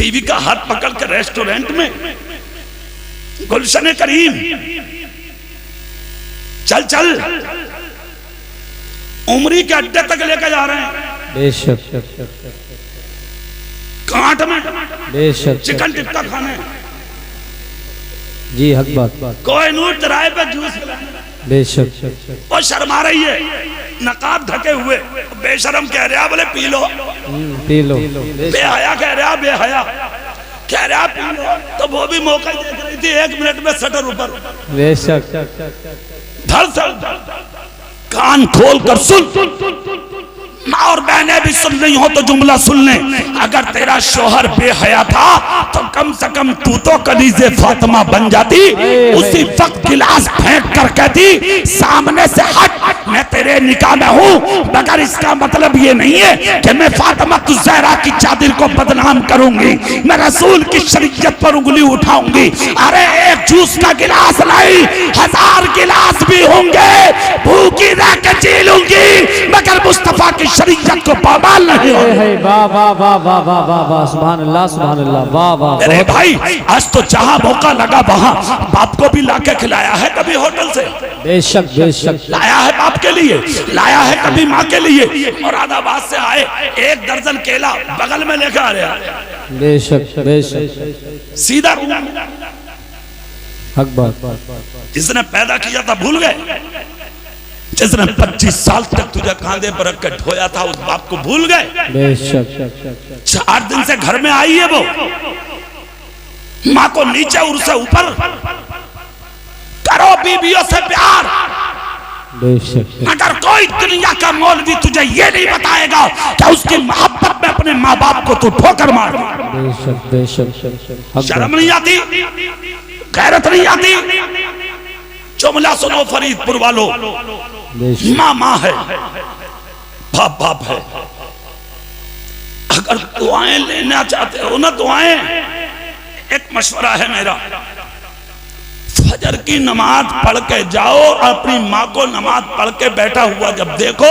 बीवी का हाथ पकड़ के रेस्टोरेंट में, गुलशन करीम चल चल, उमरी के अड्डे तक लेकर जा रहे हैं। बेशक। कांट में बेशक चिकन टिक्का खाने, जी हक बात। कोहिनूर चौराहे पे जूस पिलाने। बेशक। वो शर्मा रही है, नकाब ढके हुए, बेशरम कह रहा बोले पी लो, पी लो। बेहया कह रहा, बेहया कह रहा पी लो, तो वो भी मौका देख रही थी। 1 मिनट में शटर ऊपर। बेशक। धड़ कान खोल कर सुन, माँ और बहनें भी सुन रही हो तो जुमला सुन ले। अगर तेरा शोहर बेहया था तो कम से कम तू तो कनीज़े फातिमा बन जाती। उसी वक्त गिलास फेंक कर कहती सामने से हट, मैं तेरे निकाह में हूँ, मगर इसका मतलब ये नहीं है कि मैं फातिमा ज़हरा की चादर को बदनाम करूंगी, मैं रसूल की शरीयत पर उंगली उठाऊंगी। अरे एक जूस का गिलास नहीं, 1000 गिलास भी होंगे, भूखी रह के जी लूंगी, मगर मुस्तफा की शरीयत को पामाल नहीं होगी। वाह वाह वाह वाह वाह वाह वाह, सुभान अल्लाह सुभान अल्लाह, वाह वाह। अरे भाई आज तो जहां मौका लगा वहां बाप को भी लाके खिलाया है, कभी होटल से बेशक बेशक लाया है, बाप के लिए लाया है, कभी माँ के लिए। मुरादाबाद से आए 1 दर्जन केला बगल में लेकर आ रहा है। बेशक बेशक, सीधा हक बात। जिसने पैदा किया था भूल गए, जिसने 25 साल तक तुझे कांधे पर रख के ढोया था उस बाप को भूल गए। बेशक। 4 दिन से घर में आई है वो, माँ को नीचे और से ऊपर करो बीवियों से प्यार। बेशक। मगर कोई दुनिया का मौलवी तुझे ये नहीं बताएगा कि उसकी मोहब्बत में अपने माँ बाप को तू ठोकर मार। बेशक बेशक, शर्म नहीं आती, गैरत नहीं आती। जुमला सुनो फरीदपुर वालों, माँ माँ है, बाप बाप है। अगर दुआएं लेना चाहते हो ना दुआएं, एक मशवरा है मेरा, फजर की नमाज पढ़ के जाओ, अपनी माँ को नमाज पढ़ के बैठा हुआ जब देखो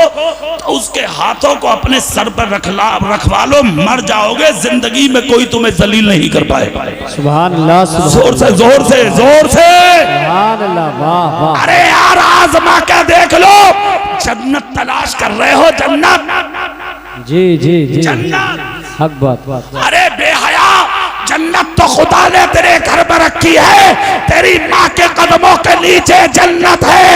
तो उसके हाथों को अपने सर पर रखवा लो, मर जाओगे, जिंदगी में कोई तुम्हें जलील नहीं कर पाएगा। सुभान अल्लाह, जोर से जोर से जोर से सुभान अल्लाह, वाह वाह। अरे यार आजमा के देख लो, जन्नत तलाश कर रहे हो, जन्नत। जी जी जी, जन्नत, हक बात। अरे बेहया, जन्नत तो खुदा ने तेरे घर में रखी है, तेरी माँ के कदमों के नीचे जन्नत है,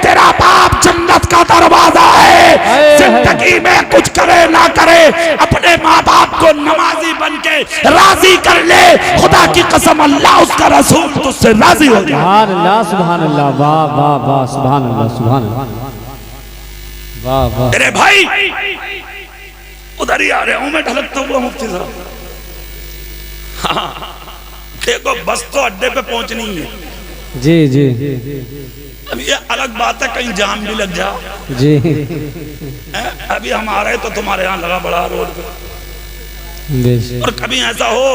तेरा बाप जन्नत का दरवाजा है। जिंदगी में कुछ करे ना करे, अपने माँ बाप को नमाजी बन के राजी कर ले, खुदा की कसम अल्लाह उसका रसूल तुझसे राजी हो जाए। सुभान अल्लाह सुभान अल्लाह, वाह वाह वाह, सुभान अल्लाह सुभान अल्लाह, वाह वाह। अरे भाई उधर ही आ रहे हूं मैं, ढलकता हुआ मुफ्ती साहब। हाँ, देखो बस तो अड्डे पे पहुंचनी है। जी जी अब ये अलग बात है कहीं जाम भी लग जाओ जी। अभी हम आ रहे तो तुम्हारे यहाँ लगा बड़ा रोड पे, और कभी ऐसा हो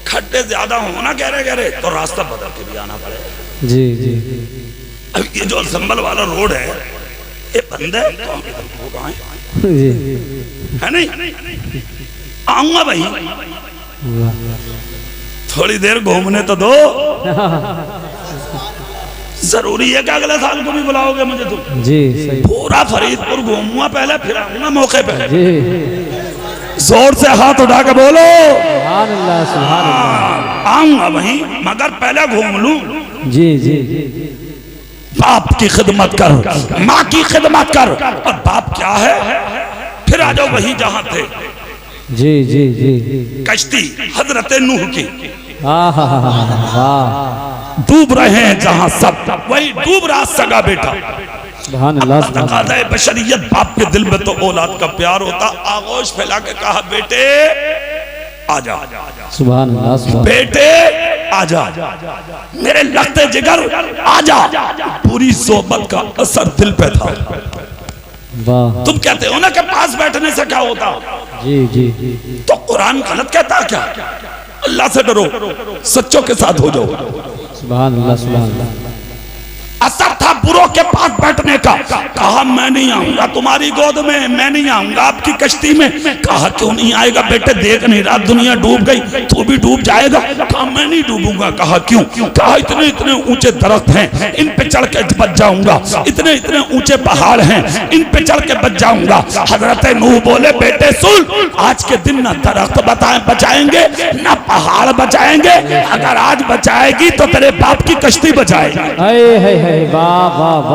खड्डे ज्यादा हो ना गहरे तो रास्ता बदल के भी आना पड़ेगा। जी जी, अब ये जो संभल वाला रोड है ये बंद है तो हम इधर आए है नहीं, आऊंगा भाई, थोड़ी देर घूमने तो दो। जरूरी है कि अगले साल को भी बुलाओगे मुझे तुम? जी सही। पूरा फरीदपुर घूमूंगा पहले, फिर आऊंगा मौके पे। जी, जोर से हाथ उठा के बोलो सुभान अल्लाह सुभान अल्लाह। आऊंगा वहीं, मगर पहले घूम लूं। जी जी, बाप की खिदमत कर, माँ की खिदमत कर, और बाप क्या है फिर आ जाओ वहीं जहां थे। जी जी जी, कश्ती हजरत नूह की, डूब रहे हैं जहां सब, वही डूब रहा सगा बेटा। सुभान अल्लाह। बशरियत बाप के दिल में तो औलाद का प्यार होता, आगोश फैला के कहा बेटे आजा, सुभान अल्लाह, बेटे आजा, मेरे लगते जिगर आजा। पूरी सोबत का असर दिल पे था। तुम कहते हो ना कि पास बैठने से क्या होता? जी जी, तो कुरान गलत कहता क्या? अल्लाह से डरो, सच्चों के साथ हो जाओ। सुभान अल्लाह सुभान अल्लाह। असर था बुरों के पास बैठने का। कहा मैं नहीं आऊंगा तुम्हारी गोद में, मैं नहीं आऊंगा आपकी कश्ती में। कहा क्यों नहीं आएगा बेटे, देख नहीं रात दुनिया डूब गई, तू भी डूब जाएगा। कहा मैं नहीं डूबूंगा। कहा क्यों? कहा इतने इतने ऊंचे दरख्त हैं, इन पे चढ़ के बच जाऊंगा, इतने इतने ऊंचे पहाड़ हैं, इन पे चढ़ के बच जाऊंगा। हजरत नूह बोले बेटे सुन, आज के दिन ना दरख्त बचाएंगे ना पहाड़ बचाएंगे, अगर आज बचाएगी तो तेरे बाप की कश्ती बचाएगी।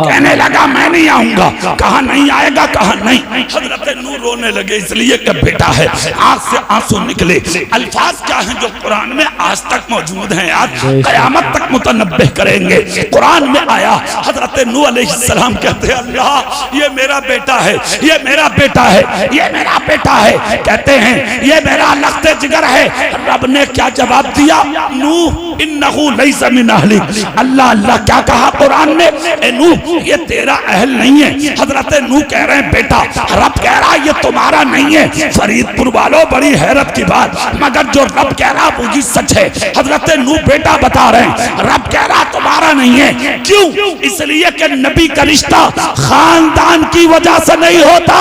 कहने लगा मैं नहीं आऊंगा। कहा नहीं आएगा? कहा नहीं। हजरत नूह रोने लगे इसलिए कि बेटा है, आंख से आंसू निकले। अल्फाज क्या हैं जो कुरान में आज तक मौजूद हैं, आज कयामत तक मुतनब्बे करेंगे। कुरान में आया, हजरत नूह अलैहिस्सलाम कहते हैं अल्लाह ये मेरा बेटा है, ये मेरा बेटा है, ये मेरा बेटा है। कहते हैं ये मेरा लख्ते जिगर है। रब ने क्या जवाब दिया? नूह इन्नहु लैसा मिन अहलिक। अल्लाह अल्लाह क्या कहा कुरान में? ए नूह ये तेरा अहल नहीं है। हजरत नूह कह रहे हैं बेटा, रब कह रहा ये तुम्हारा नहीं है। फरीदपुर वालों बड़ी हैरत की बात, मगर जो रब कह रहा वो ही सच है। हजरत नूह बेटा बता रहे हैं, रब कह रहा तुम्हारा नहीं है। क्यों? इसलिए कि नबी का रिश्ता खानदान की वजह से नहीं होता,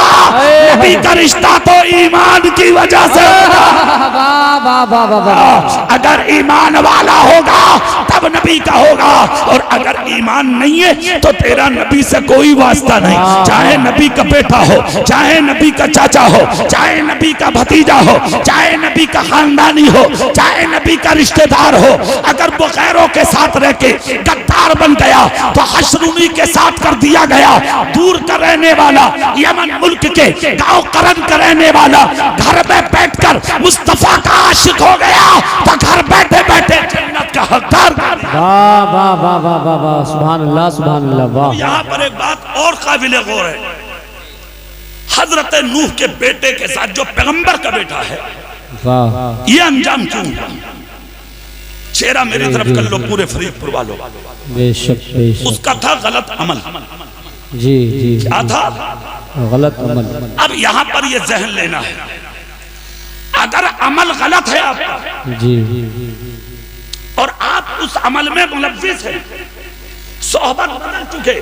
नबी का रिश्ता तो ईमान की वजह से होता। अगर ईमान वाला होगा तब नबी का होगा, और अगर ईमान नहीं है तो तेरा नबी से कोई वास्ता नहीं। चाहे नबी का बेटा हो, चाहे नबी का चाचा हो, चाहे नबी का भतीजा हो, चाहे नबी का खानदानी हो, चाहे नबी का रिश्तेदार हो, अगर वो गैरों के साथ रह के गद्दार बन गया तो हशरुनी के साथ कर दिया गया। दूर का रहने वाला, यमन मुल्क के गांव करन का रहने वाला घर में बैठकर मुस्तफा का आशिक हो गया तो घर बैठे बैठे जन्नत का हकदार। वाह वाह वाह वाह वाह वाह, सुभान अल्लाह सुभान अल्लाह। वाह, यहाँ पर एक बात और काबिल गौर है, हजरत नूह के बेटे के साथ जो पैगंबर का बेटा है, वाह, ये अंजाम क्यों हुआ? चेहरा मेरी तरफ कर लो पूरे फरीदपुर वालों। बेशक बेशक। उसका था गलत अमल। जी जी, क्या था? गलत अमल। अब यहाँ पर ये जहन लेना है, अगर अमल गलत है आपका जी, और आप उस अमल में मुलव्विस है, सोहबत बदल चुके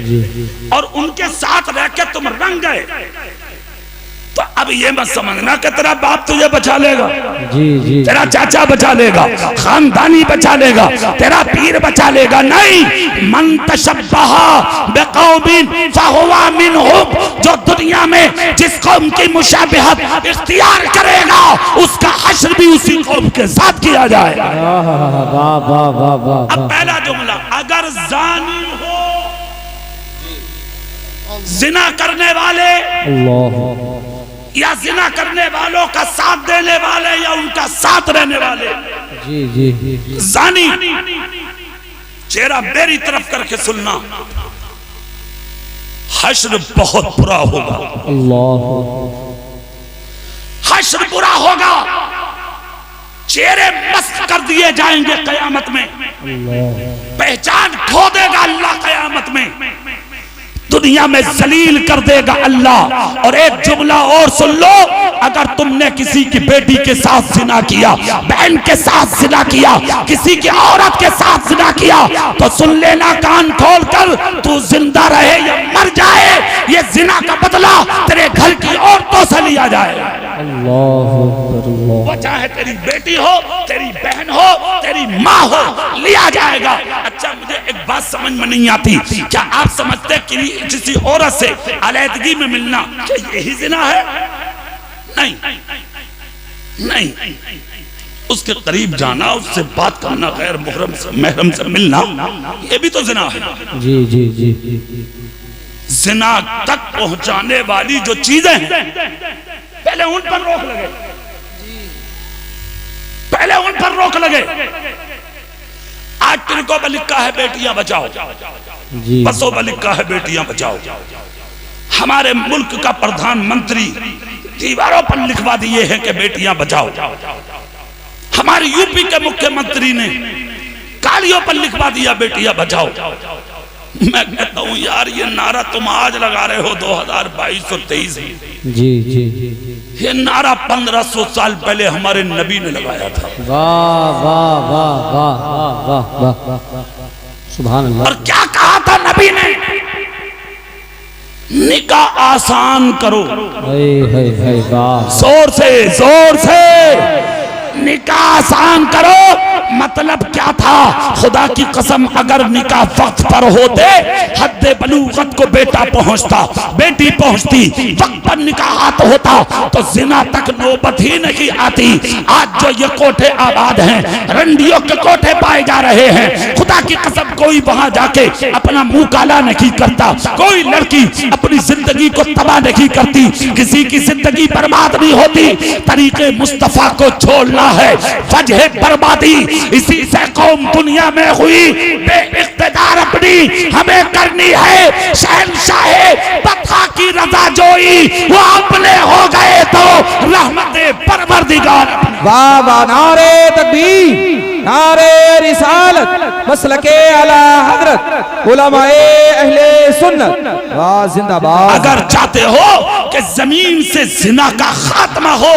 जी, और उनके साथ रह के तुम रंग गए, तो अब ये मत समझना कि तेरा बाप तुझे बचा लेगा, जी जी, तेरा चाचा बचा लेगा, खानदानी बचा लेगा, तेरा पीर बचा लेगा। नहीं, मन तशब्बहा बिकौमिन फहुवा मिनहुम। जो दुनिया में जिस कौम की मुशाबिहत इख्तियार करेगा उसका हश्र भी उसी कौम के साथ किया जाएगा। वाह वाह वाह वाह। अब पहला जुमला, अगर जानी हो, जिना करने वाले अल्लाह, या जिना करने वालों का साथ देने वाले या उनका साथ रहने वाले, जी जी, जानी, चेहरा मेरी तरफ करके सुनना, हश्र बहुत बुरा होगा। अल्लाह, हश्र बुरा होगा, चेहरे मस्त कर दिए जाएंगे कयामत में, पहचान खो देगा अल्लाह कयामत में, दुनिया में जलील कर देगा अल्लाह। और एक जुमला और सुन लो, अगर तुमने किसी की बेटी के साथ जिना किया, बहन के साथ जिना किया, किसी की औरत के साथ जिना किया, तो सुन लेना कान खोल कर, तू जिंदा रहे या मर जाए, ये जिना का बदला तेरे घर की औरतों से लिया जाएगा। वो चाहे तेरी बेटी हो, तेरी बहन हो, तेरी माँ हो, लिया जाएगा। अच्छा, मुझे एक बात समझ में नहीं आती, क्या आप समझते कि किसी औरत से अलैदगी में मिलना क्या यही जिना है? नहीं नहीं, उसके करीब जाना, उससे बात करना, गैर महरम से मिलना, ये भी तो जिना है। जी जी जी, जिना तक पहुंचाने वाली जो चीजें हैं, पहले उन पर रोक लगे, पहले उन पर रोक लगे। आज तिनको पर लिखा है बेटियां बचाओ, बसों पर लिखा है बेटियां बचाओ। हमारे मुल्क का प्रधानमंत्री दीवारों पर लिखवा दिए हैं कि बेटियां बचाओ। हमारे यूपी के मुख्यमंत्री ने गालियों पर लिखवा दिया बेटियां बचाओ। मैं कहता हूं यार, ये नारा तुम आज लगा रहे हो 2022 और 23 में, जी जी, ये नारा 1500 साल पहले हमारे नबी ने लगाया था। वाह वाह वाह वाह वाह वाह, सुभान अल्लाह। और क्या कहा था नबी ने? निकाह आसान करो। है वाह। जोर से निकाह आसान करो। मतलब क्या था? खुदा की कसम, अगर निकाह वक्त पर होते, हद्दे बलूगत को बेटा पहुंचता, बेटी पहुंचती, वक्त पर निकाहात होता तो जिना तक नौबत ही नहीं आती। आज जो ये कोठे आबाद हैं, रंडियों के कोठे पाए जा रहे हैं, खुदा की कसम कोई वहां जाके अपना मुंह काला नहीं करता, कोई लड़की अपनी जिंदगी को तबाह नहीं करती, किसी की जिंदगी बर्बाद नहीं होती। तरीके मुस्तफा को छोड़ना है वजह बर्बादी। इसी से कौम दुनिया में हुई बेइख्तियार, अपनी हमें करनी है शहंशाहे बता की रजा जोई। वो अपने हो गए तो रहमते परवरदिगार। वाह वाह, नारे तकबीर, नारे रिसालत, मसलके आला हजरत, उलमाए अहले सुन्नत, वाह जिंदाबाद। अगर चाहते हो कि जमीन से जिना का खात्मा हो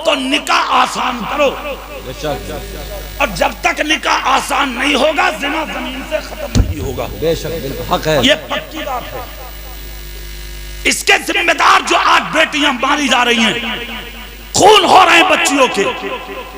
तो निकाह आसान करो, और जब तक निकाह आसान नहीं होगा जिना जमीन से खत्म नहीं होगा। बेशक बिल्कुल हक है, ये पक्की बात है। इसके जिम्मेदार जो आज बेटियां मारी जा रही हैं, खून हो रहे हैं बच्चियों के,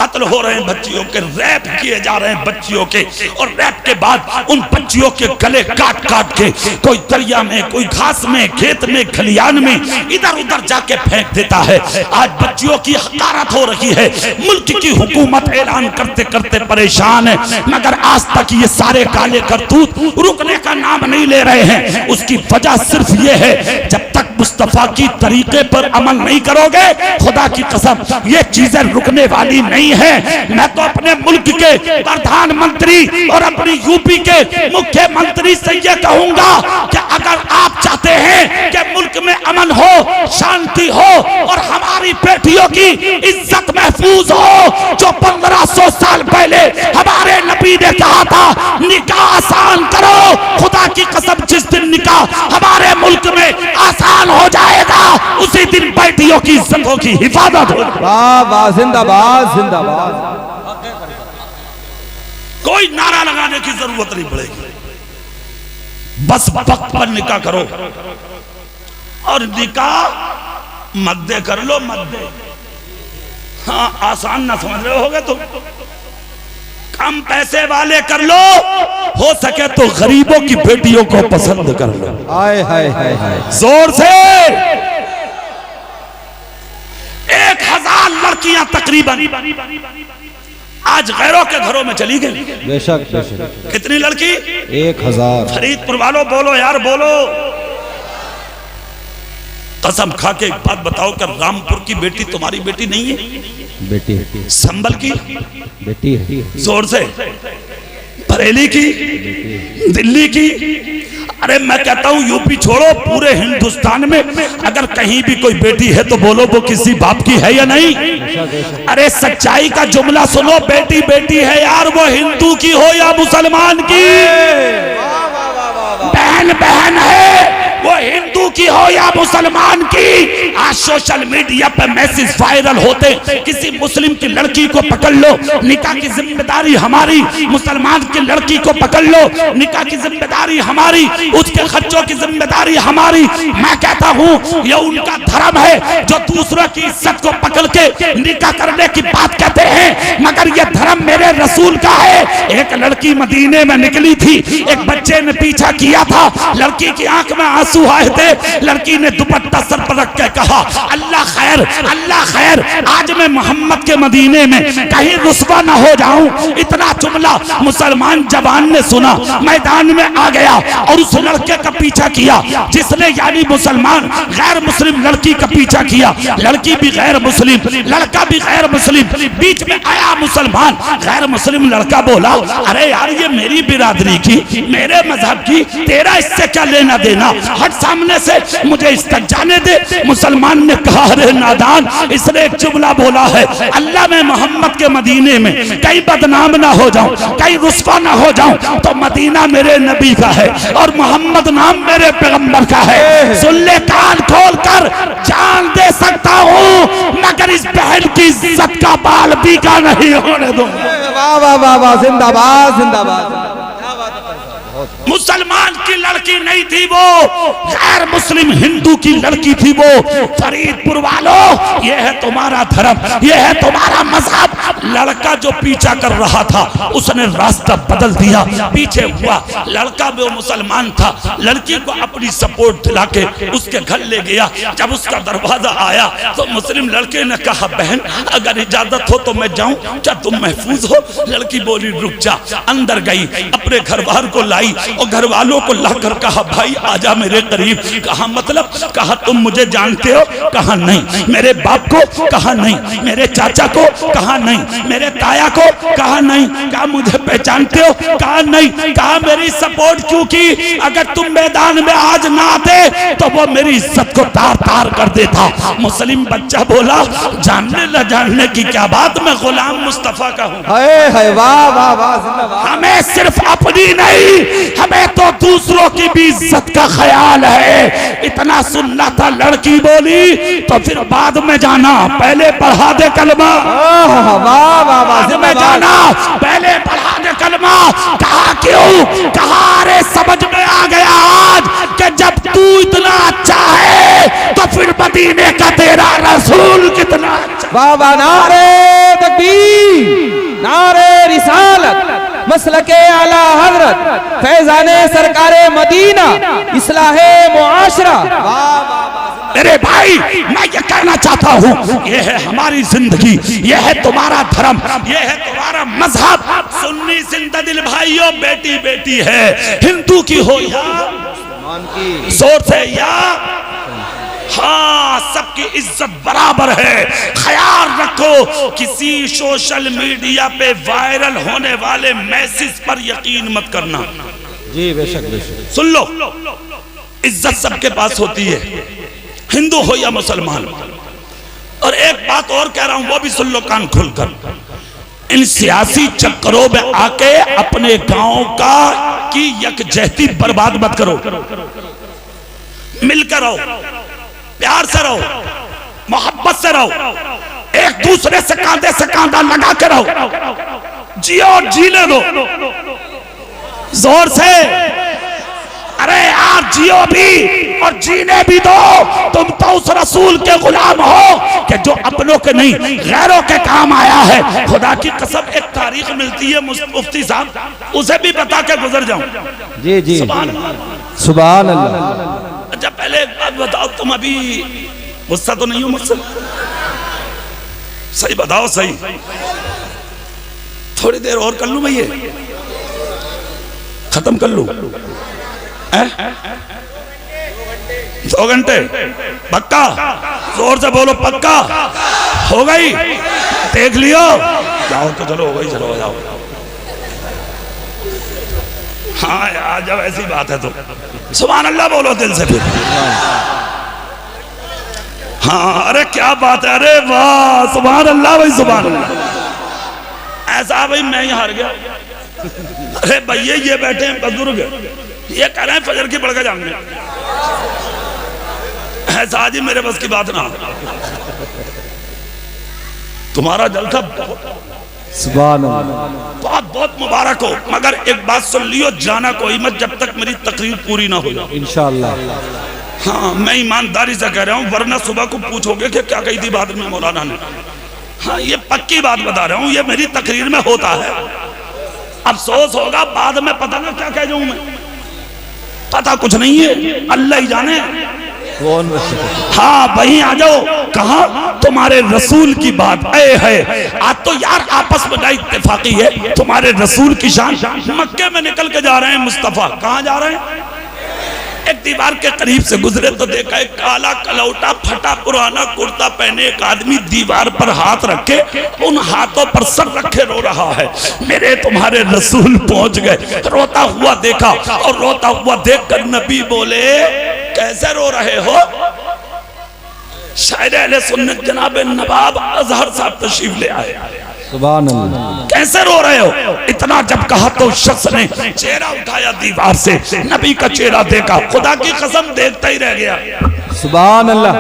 कत्ल हो रहे हैं बच्चियों के, रैप किए जा रहे हैं बच्चियों के, और रैप के बाद उन बच्चियों के गले काट काट के कोई दरिया में, कोई घास में, खेत में, खलियान में इधर उधर जाके फेंक देता है। आज बच्चियों की हकारत हो रही है। मुल्क की हुकूमत ऐलान करते करते परेशान है, मगर आज तक ये सारे काले करतूत रुकने का नाम नहीं ले रहे हैं। उसकी वजह सिर्फ ये है, जब तक मुस्तफा की तरीके पर अमल नहीं करोगे, खुदा की कसम ये चीजें रुकने वाली नहीं है। मैं तो अपने मुल्क के प्रधानमंत्री और अपनी यूपी के मुख्यमंत्री से ये कहूंगा कि अगर आप चाहते हैं कि मुल्क में अमन हो, शांति हो और हमारी बेटियों की इज्जत महफूज हो, जो 1500 साल पहले हमारे नबी ने कहा था निकाह आसान करो, खुदा की कसम जिस दिन निकाह हमारे मुल्क में आसान हो जाएगा, उसी दिन बेटियों की इज्जतों की हिफाजत हो। वाह वाह, जिंदाबाद जिंदाबाद। कोई नारा लगाने की जरूरत नहीं पड़ेगी, बस वक्त पर निकाह करो, और निकाह मद्दे कर लो, मद्दे। हाँ, आसान ना समझ रहे होगे तो कम पैसे वाले कर लो, हो सके तो गरीबों की बेटियों को पसंद कर लो। हाय हाय हाय हाय, जोर से 1000 लड़कियां तकरीबन आज गैरों के घरों में चली गई। बेशक बेशक। कितनी लड़की? 1000। फरीदपुर वालों बोलो यार, बोलो। कसम खा के एक बात बताओ कि रामपुर की बेटी तुम्हारी बेटी नहीं है? बेटी, संभल की बेटी है। जोर से। बरेली की, दिल्ली की, अरे मैं कहता हूं यूपी छोड़ो, पूरे हिंदुस्तान में अगर कहीं भी कोई बेटी है तो बोलो वो किसी बाप की है या नहीं? अरे सच्चाई का जुमला सुनो, बेटी बेटी है यार, वो हिंदू की हो या मुसलमान की, बहन बहन है, वो हिंदू की हो या मुसलमान की। आज सोशल मीडिया पे मैसेज वायरल होते, किसी मुस्लिम की लड़की को पकड़ लो, निकाह की जिम्मेदारी हमारी, मुसलमान की लड़की को पकड़ लो, निकाह की जिम्मेदारी हमारी, उसके खर्चों की जिम्मेदारी हमारी। मैं कहता हूँ ये उनका धर्म है जो दूसरों की इज्जत को पकड़ के निकाह करने की बात कहते हैं, मगर ये धर्म मेरे रसूल का है। एक लड़की मदीने में निकली थी, एक बच्चे ने पीछा किया था, लड़की की आंख में आंसू आए थे, लड़की ने दुपट्टा सर पर रख के कहा अल्लाह खैर, अल्लाह खैर, आज मैं मोहम्मद के मदीने में कहीं रुस्वा ना हो जाऊं। इतना जुमला मुसलमान जवान ने सुना, मैदान में आ गया और उस लड़के का पीछा किया जिसने, यानी मुसलमान गैर मुस्लिम लड़की का पीछा किया। लड़की भी गैर मुस्लिम, लड़का भी गैर मुस्लिम, बीच में आया मुसलमान। गैर मुस्लिम लड़का बोला अरे यार ये मेरी बिरादरी की, मेरे मजहब की, तेरा इससे क्या लेना देना, हट सामने से, मुझे इस तक जाने दे। मुसलमान ने कहा अरे नादान, इसने एक जुमला बोला है अल्लाह मैं मोहम्मद के मदीने में कहीं बदनाम ना हो जाऊं, कहीं रुस्वा ना हो जाऊं, तो मदीना मेरे नबी का है और मोहम्मद नाम मेरे पैगंबर का है। सुन ले, कान खोल कर, जान दे सकता हूं मगर इस बहन की इज्जत का बाल बीका नहीं होने दूंगा। वाह वाह वाह वाह, जिंदाबाद जिंदाबाद। मुसलमान की लड़की नहीं थी वो, गैर मुस्लिम हिंदू की लड़की थी वो। फरीदपुर वालों, ये है तुम्हारा धर्म, ये है तुम्हारा मजहब। लड़का जो पीछा कर रहा था उसने रास्ता बदल दिया, पीछे हुआ। लड़का वो मुसलमान था, लड़की को अपनी सपोर्ट दिला के उसके घर ले गया। जब उसका दरवाजा आया तो मुस्लिम लड़के ने कहा, बहन अगर इजाजत हो तो मैं जाऊं, क्या तुम महफूज हो? लड़की बोली, रुक जा। अंदर गई, अपने घर बार को लाई और घर वालों को लाकर कहा, भाई आजा मेरे करीब। कहा मतलब? कहा तुम मुझे जानते हो? कहा नहीं। मेरे बाप को? कहा नहीं। मेरे चाचा को? कहा नहीं। मेरे ताया को? कहा नहीं। कहा मुझे पहचानते हो? कहा नहीं। कहा मेरी सपोर्ट क्यों की? अगर तुम मैदान में आज ना आते तो वो मेरी इज्जत को तार तार कर देता। मुस्लिम बच्चा बोला, जानने न जानने की क्या बात, मैं गुलाम मुस्तफा का हूँ। वाह वाह वाह, जिंदाबाद। हमें सिर्फ अपनी नहीं, हमें तो दूसरों की भी इज्जत का ख्याल है। इतना सुनना था। लड़की बोली तो फिर बाद में जाना, पहले पढ़ा दे कलमा। वाह वाह वाह, बाद में जाना, पहले पढ़ा दे कलमा। कहा क्यों? कहा अरे समझ में आ गया आज कि जब तू इतना अच्छा है तो फिर मदीने का तेरा रसूल कितना अच्छा। वाह वाह, नारे तकबीर, नारे रिसालत, मसलके आला हजरत, फैजाने सरकारे मदीना, इस्लाहे मुआशरा। मेरे भाई, मैं ये कहना चाहता हूँ, ये है हमारी जिंदगी, ये है तुम्हारा धर्म, ये है तुम्हारा मजहब। सुन्नी जिंदा दिल भाइयों, बेटी बेटी है, हिंदू की हो या जोर से या, हाँ सबकी इज्जत बराबर है। ख्याल रखो, किसी सोशल मीडिया पे वायरल होने वाले मैसेज पर यकीन मत करना। जी बेशक बेशक। सुन लो, इज्जत सबके पास होती है, हिंदू हो या मुसलमान। और एक बात और कह रहा हूं, वो भी सुन लो कान खोलकर। इन सियासी चक्करों में आके अपने गांव का की यकजहती बर्बाद मत करो। मिलकर रहो, प्यार से रहो, मोहब्बत से रहो, एक दूसरे से कांधे से कांधा लगा के रहो, जियो और जीने दो जोर से। अरे यार जियो भी और जीने भी दो। तुम तो उस रसूल के गुलाम हो कि जो अपनों के नहीं गैरों के काम आया है। खुदा की कसम, एक तारीख मिलती है मुफ्ती साहब, उसे भी बता के गुजर जाऊं। जी जी, सुभान अल्लाह। अच्छा पहले एक बात बताओ, तुम अभी गुस्सा तो नहीं हो मुझसे? सही बताओ, सही। थोड़ी देर और कर लूं मैं, ये खत्म कर लूं? 2 घंटे पक्का? जोर से बोलो, पक्का? हो गई? देख लियो? जाओ तो चलो, हो गई, चलो जाओ। हाँ यार, जब ऐसी बात है तो सुभान अल्लाह बोलो दिल से फिर। हाँ अरे क्या बात है, अरे वाह, सुभान अल्लाह भाई, सुभान अल्लाह। ऐसा भाई मैं ही हार गया। अरे भैया ये बैठे हैं बुजुर्ग, ये कह रहे हैं फजर की पढ़ के जाएंगे। ऐसा आज ही मेरे बस की बात ना। तुम्हारा जलसा सुभान अल्लाह, बहुत बहुत मुबारक हो। मगर एक बात सुन लियो, जाना कोई मत जब तक मेरी तकरीर पूरी ना हो जाए इंशाअल्लाह। हाँ मैं ईमानदारी से कह रहा हूँ, वरना सुबह को पूछोगे कि क्या कही थी बाद में मौलाना ने। हाँ ये पक्की बात बता रहा हूँ, ये मेरी तकरीर में होता है। अफसोस होगा बाद में, पता ना क्या कह जाऊं मैं, पता कुछ नहीं है, अल्लाह ही जाने। हाँ वहीं आ जाओ। कहा? तुम्हारे रसूल की बात है। आज तो यार आपस में ना इत्तेफाकी है, तुम्हारे रसूल की शान। मक्के में निकल के जा रहे हैं मुस्तफा, कहाँ जा रहे हैं? एक दीवार के करीब से गुजरे तो देखा एक काला कलौटा फटा पुराना कुर्ता पहने एक आदमी दीवार पर हाथ रखे, उन हाथों पर सर रखे रो रहा है। मेरे तुम्हारे रसूल पहुंच गए, रोता हुआ देखा और रोता हुआ देखकर नबी बोले, कैसे रो रहे हो? शायर अहले सुन्नत जनाब नवाब अजहर साहब तशरीफ ले आए। सुभान अल्लाह। कैसे रो रहे हो? इतना जब कहा तो शख्स ने चेहरा उठाया दीवार से, नबी का चेहरा देखा, खुदा की कसम देखता ही रह गया। सुभान अल्लाह।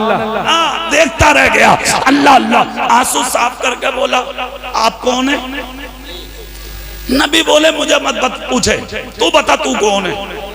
देखता रह गया। अल्लाह अल्लाह आंसू साफ करके बोला, आप कौन है? नबी बोले मुझे मत पूछे, तू बता तू कौन है।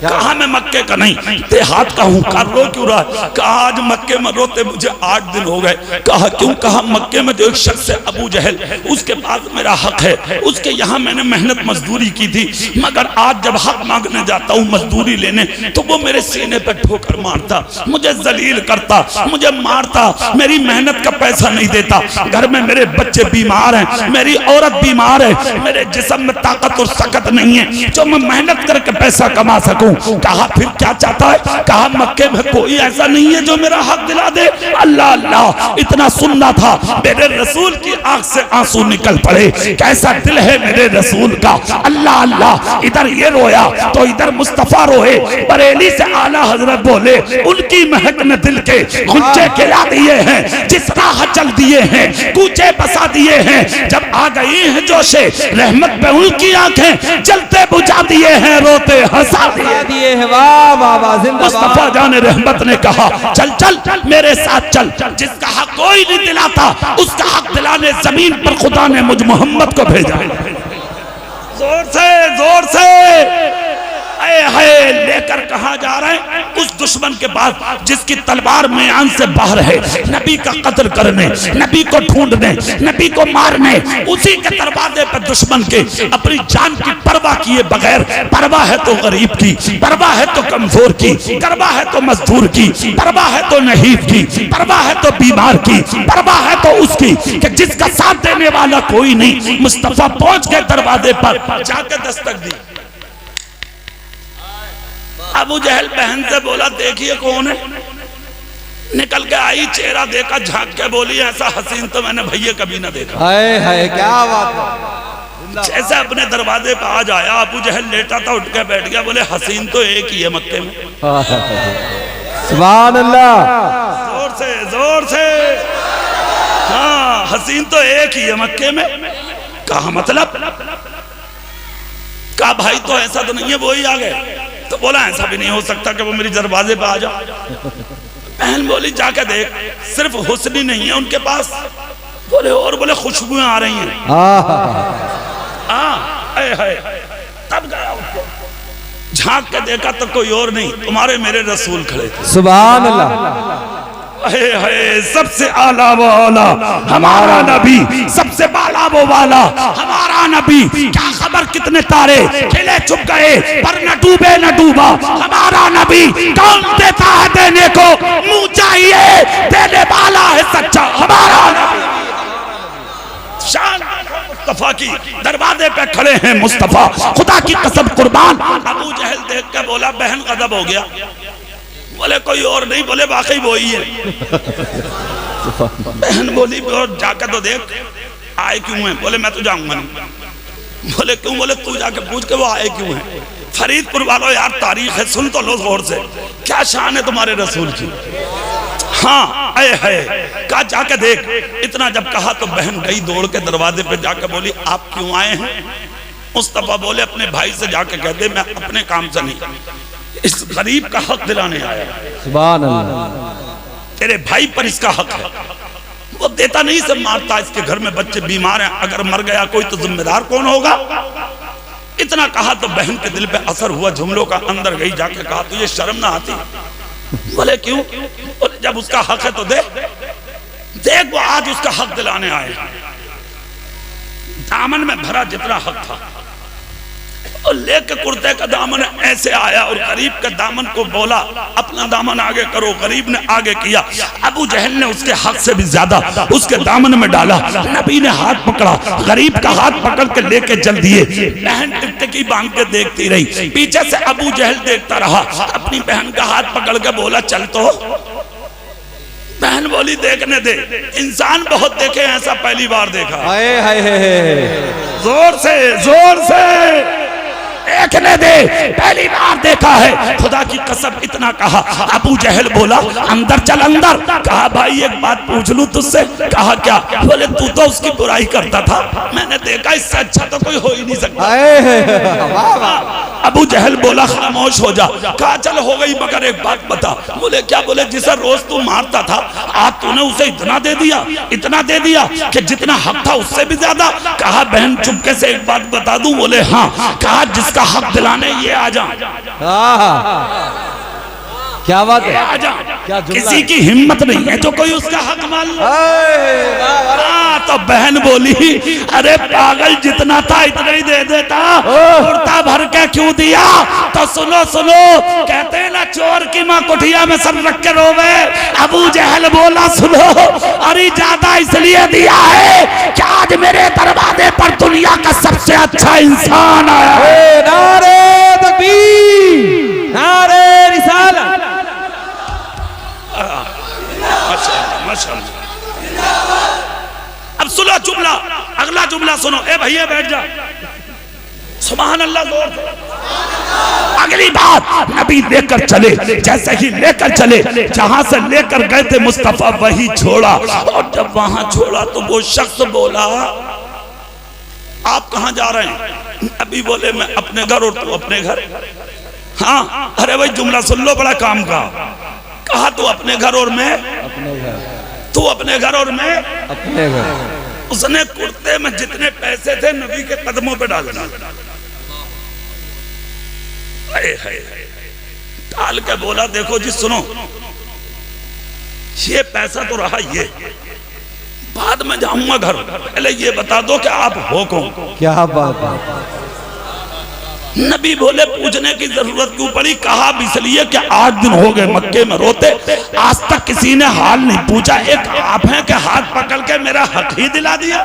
कहा मैं मक्के का नहीं, देहात का हूँ। कर रो क्यों रहा? कहा आज मक्के में रोते मुझे 8 दिन हो गए। कहा क्यों? कहा मक्के में जो एक शख्स है अबू जहल, उसके पास मेरा हक है, उसके यहाँ मैंने मेहनत मजदूरी की थी, मगर आज जब हक मांगने जाता हूँ मजदूरी लेने तो वो मेरे सीने पर ठोकर मारता, मुझे जलील करता, मुझे मारता, मेरी मेहनत का पैसा नहीं देता। घर में मेरे बच्चे बीमार हैं, मेरी औरत बीमार है, मेरे जिस्म में ताकत और सकत नहीं है जो मैं मेहनत करके पैसा कमा सकूं। कहा फिर क्या चाहता है? कहा मक्के में कोई ऐसा नहीं है जो मेरा हक दिला दे। अल्लाह अल्लाह, इतना सुनना था, मेरे रसूल की आंख से आंसू निकल पड़े। कैसा दिल है मेरे रसूल का। अल्लाह अल्लाह, इधर ये रोया तो इधर मुस्तफा रोए। बरेली से आला हजरत बोले उनकी महक ने दिल के गुंजे खिला दिए हैं, जिस राह चल दिए हैं कूचे बसा दिए हैं। जब आ गई हैं जोशे रहमत पे उनकी आंखें जलते बुझा दिए हैं, रोते हंसा दिए हैं। वाह वाह वाह, जिंदाबाद। मुस्तफा जाने रहमत ने कहा चल चल मेरे साथ चल, जिसका हक कोई नहीं दिलाता उसका हक दिलाने जमीन पर खुदा ने मुझ मोहम्मद को भेजा। जोर से है लेकर कहा जा रहे हैं उस दुश्मन के पास जिसकी तलवार मैदान से बाहर है, नबी का कत्ल करने, नबी को ढूंढने, नबी को मारने। उसी के दरवाजे पर दुश्मन के अपनी जान की परवाह किए बगैर, परवाह है तो गरीब की, परवाह है तो कमजोर की, परवाह है तो मजदूर की, परवाह है तो नहीब की, परवाह है तो बीमार की, परवाह है तो उसकी कि जिसका साथ देने वाला कोई नहीं। मुस्तफा पहुंच गए दरवाजे पर, जाकर दस्तक दी। अबू जहल बहन से बोला देखिए कौन है। निकल के आई, चेहरा देखा, झांक के बोली ऐसा हसीन तो मैंने भैया कभी ना देखा। हाय हाय क्या बात है। जैसे अपने दरवाजे पे आज आया, अबू जहल लेटा था, उठ के बैठ गया, बोले हसीन तो एक ही है मक्के में। सुभान अल्लाह, जोर से हाँ, हसीन तो एक ही है मक्के में। कहा मतलब? कहा भाई तो ऐसा तो नहीं है वो ही आ गए। तो बोला ऐसा भी नहीं हो सकता कि वो मेरी दरवाजे पे आ जाए। बहन बोली जाके देख, सिर्फ हुस्न नहीं है उनके पास, बोले और बोले खुशबुएं आ रही हैं। तब गया उसको, झांक के देखा तो कोई और नहीं, तुम्हारे मेरे रसूल खड़े थे। सुभान अल्लाह। सबसे आला वो आला हमारा नबी, सबसे बाला वो वाला हमारा नबी। क्या खबर कितने तारे खिले छुप गए पर न डूबे न डूबा हमारा नबी। कौन देता है देने को, मुंह चाहिए देने वाला है सच्चा हमारा नबी। शान मुस्तफा की, दरवाजे पे खड़े हैं मुस्तफा, खुदा की कसम कुर्बान। अबू जहल देख के बोला बहन गजब हो गया। बोले कोई और नहीं, बोले वाकई वो ही है। बहन बोली और जाकर तो देख आए क्यों हैं। बोले मैं तो जाऊंगा नहीं। बोले क्यों? बोले तू जाके पूछ के वो आए क्यों हैं। फरीदपुर वालों यार तारीख है, सुन तो लो गौर से, क्या शान है तुम्हारे रसूल की। हाँ आए है, कहा जाके देख। इतना जब कहा तो बहन गई दौड़ के दरवाजे पे जाकर बोली आप क्यों आए हैं। मुस्तफा बोले अपने भाई से जाके कह दे मैं अपने काम से नहीं, इस गरीब का हक दिलाने आया। सुभान अल्लाह। तेरे भाई पर इसका हक है, वो देता नहीं, सब मारता। इसके घर में बच्चे बीमार हैं, अगर मर गया कोई तो जिम्मेदार कौन होगा। इतना कहा तो बहन के दिल पे असर हुआ, जुमलों का अंदर गई, जाके कहा तुझे शर्म ना आती। बोले क्यों? बोले जब उसका हक है तो दे। देख वो आज उसका हक दिलाने आए। दामन में भरा जितना हक था और लेके कुर्ते का दामन ऐसे आया और गरीब के दामन को बोला अपना दामन आगे करो। गरीब ने आगे किया, अबू जहल ने उसके हक से भी ज्यादा उसके दामन में डाला। नबी ने हाथ पकड़ा, गरीब का हाथ पकड़ के लेके चल दिए। बहन टिकटिकी बांध के देखती रही, पीछे से अबू जहल देखता रहा। अपनी बहन का हाथ पकड़ के बोला चल तो। बहन बोली देखने दे, इंसान बहुत देखे ऐसा पहली बार देखा। हाय हाय हाय। जोर से देखने दे, पहली बार देखा है। खुदा की कसम इतना कहा। अबू जहल बोला अंदर चल अंदर। कहा भाई एक बात पूछ लूं तुझसे। कहा क्या? बोले तू तो उसकी बुराई करता था, मैंने देखा इससे अच्छा तो कोई हो ही नहीं सकता। अबू जहल बोला खामोश हो जा। कहा चल हो गई, मगर एक बात बता। बोले क्या? बोले जिसे रोज तू मारता था आज तूने उसे इतना दे दिया, इतना दे दिया कि जितना हक था उससे भी ज्यादा। कहा बहन चुपके से एक बात बता दूं? बोले हाँ। कहा जिसका हक दिलाने ये आ जा। क्या बात है, आजा। क्या किसी की हिम्मत नहीं है जो कोई उसका हक मान लो। तो बहन बोली अरे पागल जितना था इतना ही दे देता, कुर्ता भर के क्यों दिया? तो सुनो सुनो, कहते हैं ना चोर की माँ कुटिया में सर रख के रोवे। अबू जहल बोला सुनो, अरे ज्यादा इसलिए दिया है कि आज मेरे दरवाजे पर दुनिया का सबसे अच्छा इंसान आया है। नारे तकबीर, नारे रिसालत। अब सुनो जुमला, अगला जुमला सुनो। ए भैया बैठ जा। सुभान अल्लाह जोर से। अगली बात नबी लेकर चले, जैसे ही लेकर चले जहां से लेकर गए थे मुस्तफा वही छोड़ा। और जब वहां छोड़ा तो वो शख्स बोला आप कहां जा रहे हैं? नबी बोले मैं अपने घर और तू अपने घर। हाँ अरे भाई जुमला सुन लो, बड़ा काम का। कहा तू अपने घर और मैं अपने घर, तू अपने घर और मैं अपने घर। उसने कुर्ते में जितने पैसे थे नबी के कदमों पे डाल डाल के बोला देखो जी सुनो, ये पैसा तो रहा, ये बाद में जाऊंगा घर, पहले ये बता दो कि आप हो कौन? क्या बात है। नबी बोले पूछने की जरूरत क्यों पड़ी? कहा इसलिए कि 8 दिन हो गए मक्के में रोते, आज तक किसी ने हाल नहीं पूछा। एक आप हैं कि हाथ पकड़ के मेरा हक ही दिला दिया।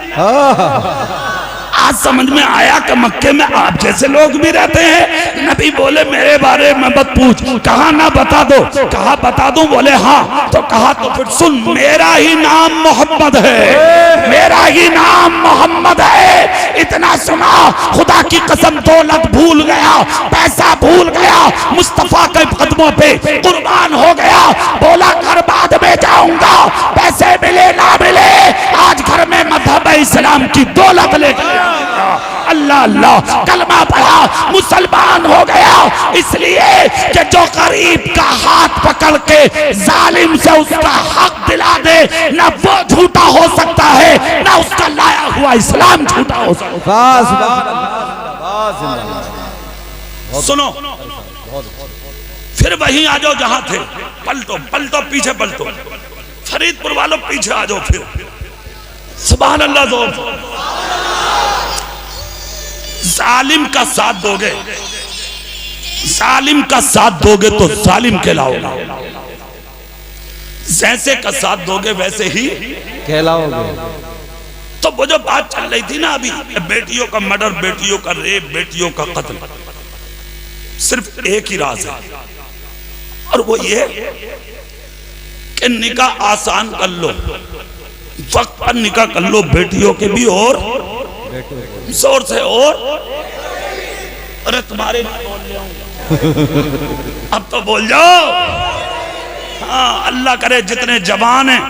आज समझ में आया कि मक्के में आप जैसे लोग भी रहते हैं। नबी बोले मेरे बारे में मत पूछ। कहा ना बता दो। कहा बता दूं? बोले हाँ। तो कहा तो फिर सुन, मेरा ही नाम मोहम्मद है, मेरा ही नाम मोहम्मद है। इतना सुना, खुदा की कसम दौलत भूल गया, पैसा भूल गया, मुस्तफा के कदमों पे कुर्बान हो गया। बोला घर बाद में जाऊंगा, पैसे मिले ना मिले, आज घर में मजहब इस्लाम की दौलत लेकर अल्लाह अल्लाह कलमा पढ़ा, मुसलमान हो गया। इसलिए कि जो गरीब का हाथ पकड़ के जालिम से उसका हक दिला दे, ना वो झूठा हो सकता है ना उसका लाया हुआ इस्लाम झूठा हो सकता है। सुनो फिर वहीं आ जाओ जहां थे। पलटो पलटो, पीछे पलटो, फरीदपुर वालों पीछे आ जाओ। फिर सुभान अल्लाह जोर। जालिम का साथ दोगे, जालिम का साथ दोगे तो जालिम कहलाओगे, जैसे का साथ दोगे वैसे ही कहलाओगे। तो वो जो बात चल रही थी ना अभी, बेटियों का मर्डर, बेटियों का रेप, बेटियों का कत्ल, सिर्फ एक ही राज है और वो ये कि निकाह आसान कर लो, वक्त पर निकाह कर लो, बेटियों के भी और जोर से। और अरे तुम्हारे नहीं बोल रहा अब तो बोल जाओ। हाँ अल्लाह करे जितने जवान हैं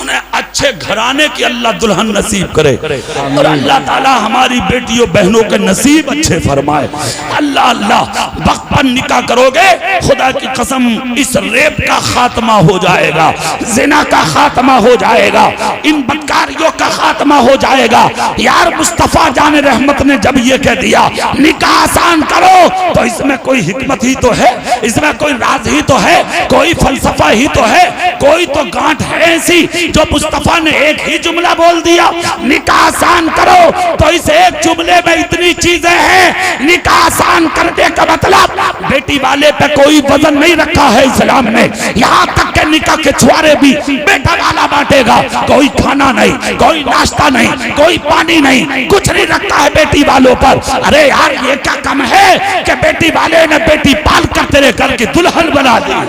उन्हें अच्छे घराने की अल्लाह दुल्हन नसीब करे और अल्लाह ताला हमारी बेटियों बहनों के नसीब अच्छे फरमाए। अल्लाह अल्लाह वक्त पर निकाह करोगे, खुदा की कसम इस रेप का खात्मा हो जाएगा, जिना का खात्मा हो जाएगा, इन बदकारियों का खात्मा हो जाएगा। यार मुस्तफा जान रहमत ने जब ये कह दिया निकाह आसान करो तो इसमें कोई हिकमत ही तो है, इसमें कोई राज ही तो है, कोई फलसफा ही तो है, कोई तो गांठ है ऐसी जो मुस्तफा ने एक ही जुमला बोल दिया निकाह आसान करो। तो इस एक जुमले में इतनी चीजें हैं। निकाह आसान करने का मतलब बेटी वाले पे कोई वजन नहीं रखा है इस्लाम ने। यहाँ तक के निकाह के छुआरे भी बेटा वाला बांटेगा, कोई खाना नहीं, कोई नाश्ता नहीं, कोई पानी नहीं, कुछ नहीं रखता है बेटी वालों पर। अरे यार ये क्या कम है कि बेटी वाले ने बेटी पाल कर तेरे घर की दुल्हन बना दी।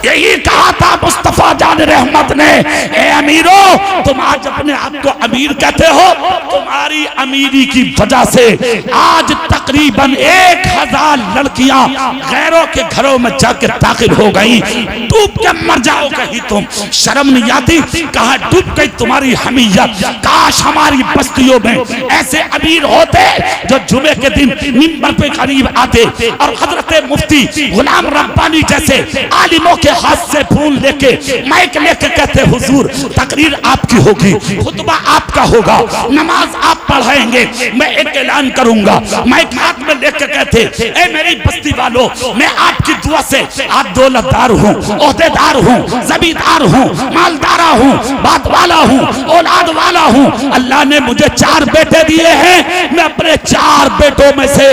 यही कहा था मुस्तफा जान रहमत ने, ए अमीरो तुम आज अपने आप को अमीर कहते हो, तुम्हारी अमीरी की वजह से आज तकरीबन 1000 लड़कियां गैरों के घरों में जाकर दाखिल हो गई। डूब के मर जाओ कहीं तुम, शर्म नहीं आती? कहा डूब गई तुम्हारी हमीयत। काश हमारी बस्तियों में ऐसे अमीर होते जो जुमे के दिन मिंबर पे करीब आते और हजरत मुफ्ती गुलाम रब्बानी जैसे आलिमों के हाथ से फूल लेके माइक लेके कहते हुजूर तकरीर आपकी होगी, खुतबा आपका होगा, नमाज आप पढ़ाएंगे, मैं एक ऐलान करूंगा। माइक हाथ में लेके कहते ए मेरी बस्ती वालों, मैं आपकी दुआ से आज दौलतदार हूँ, ओहदेदार हूँ, जमींदार हूँ, मालदारा हूँ, बात वाला हूँ, औलाद वाला हूँ। अल्लाह ने मुझे 4 बेटे दिए हैं, मैं अपने 4 बेटों में से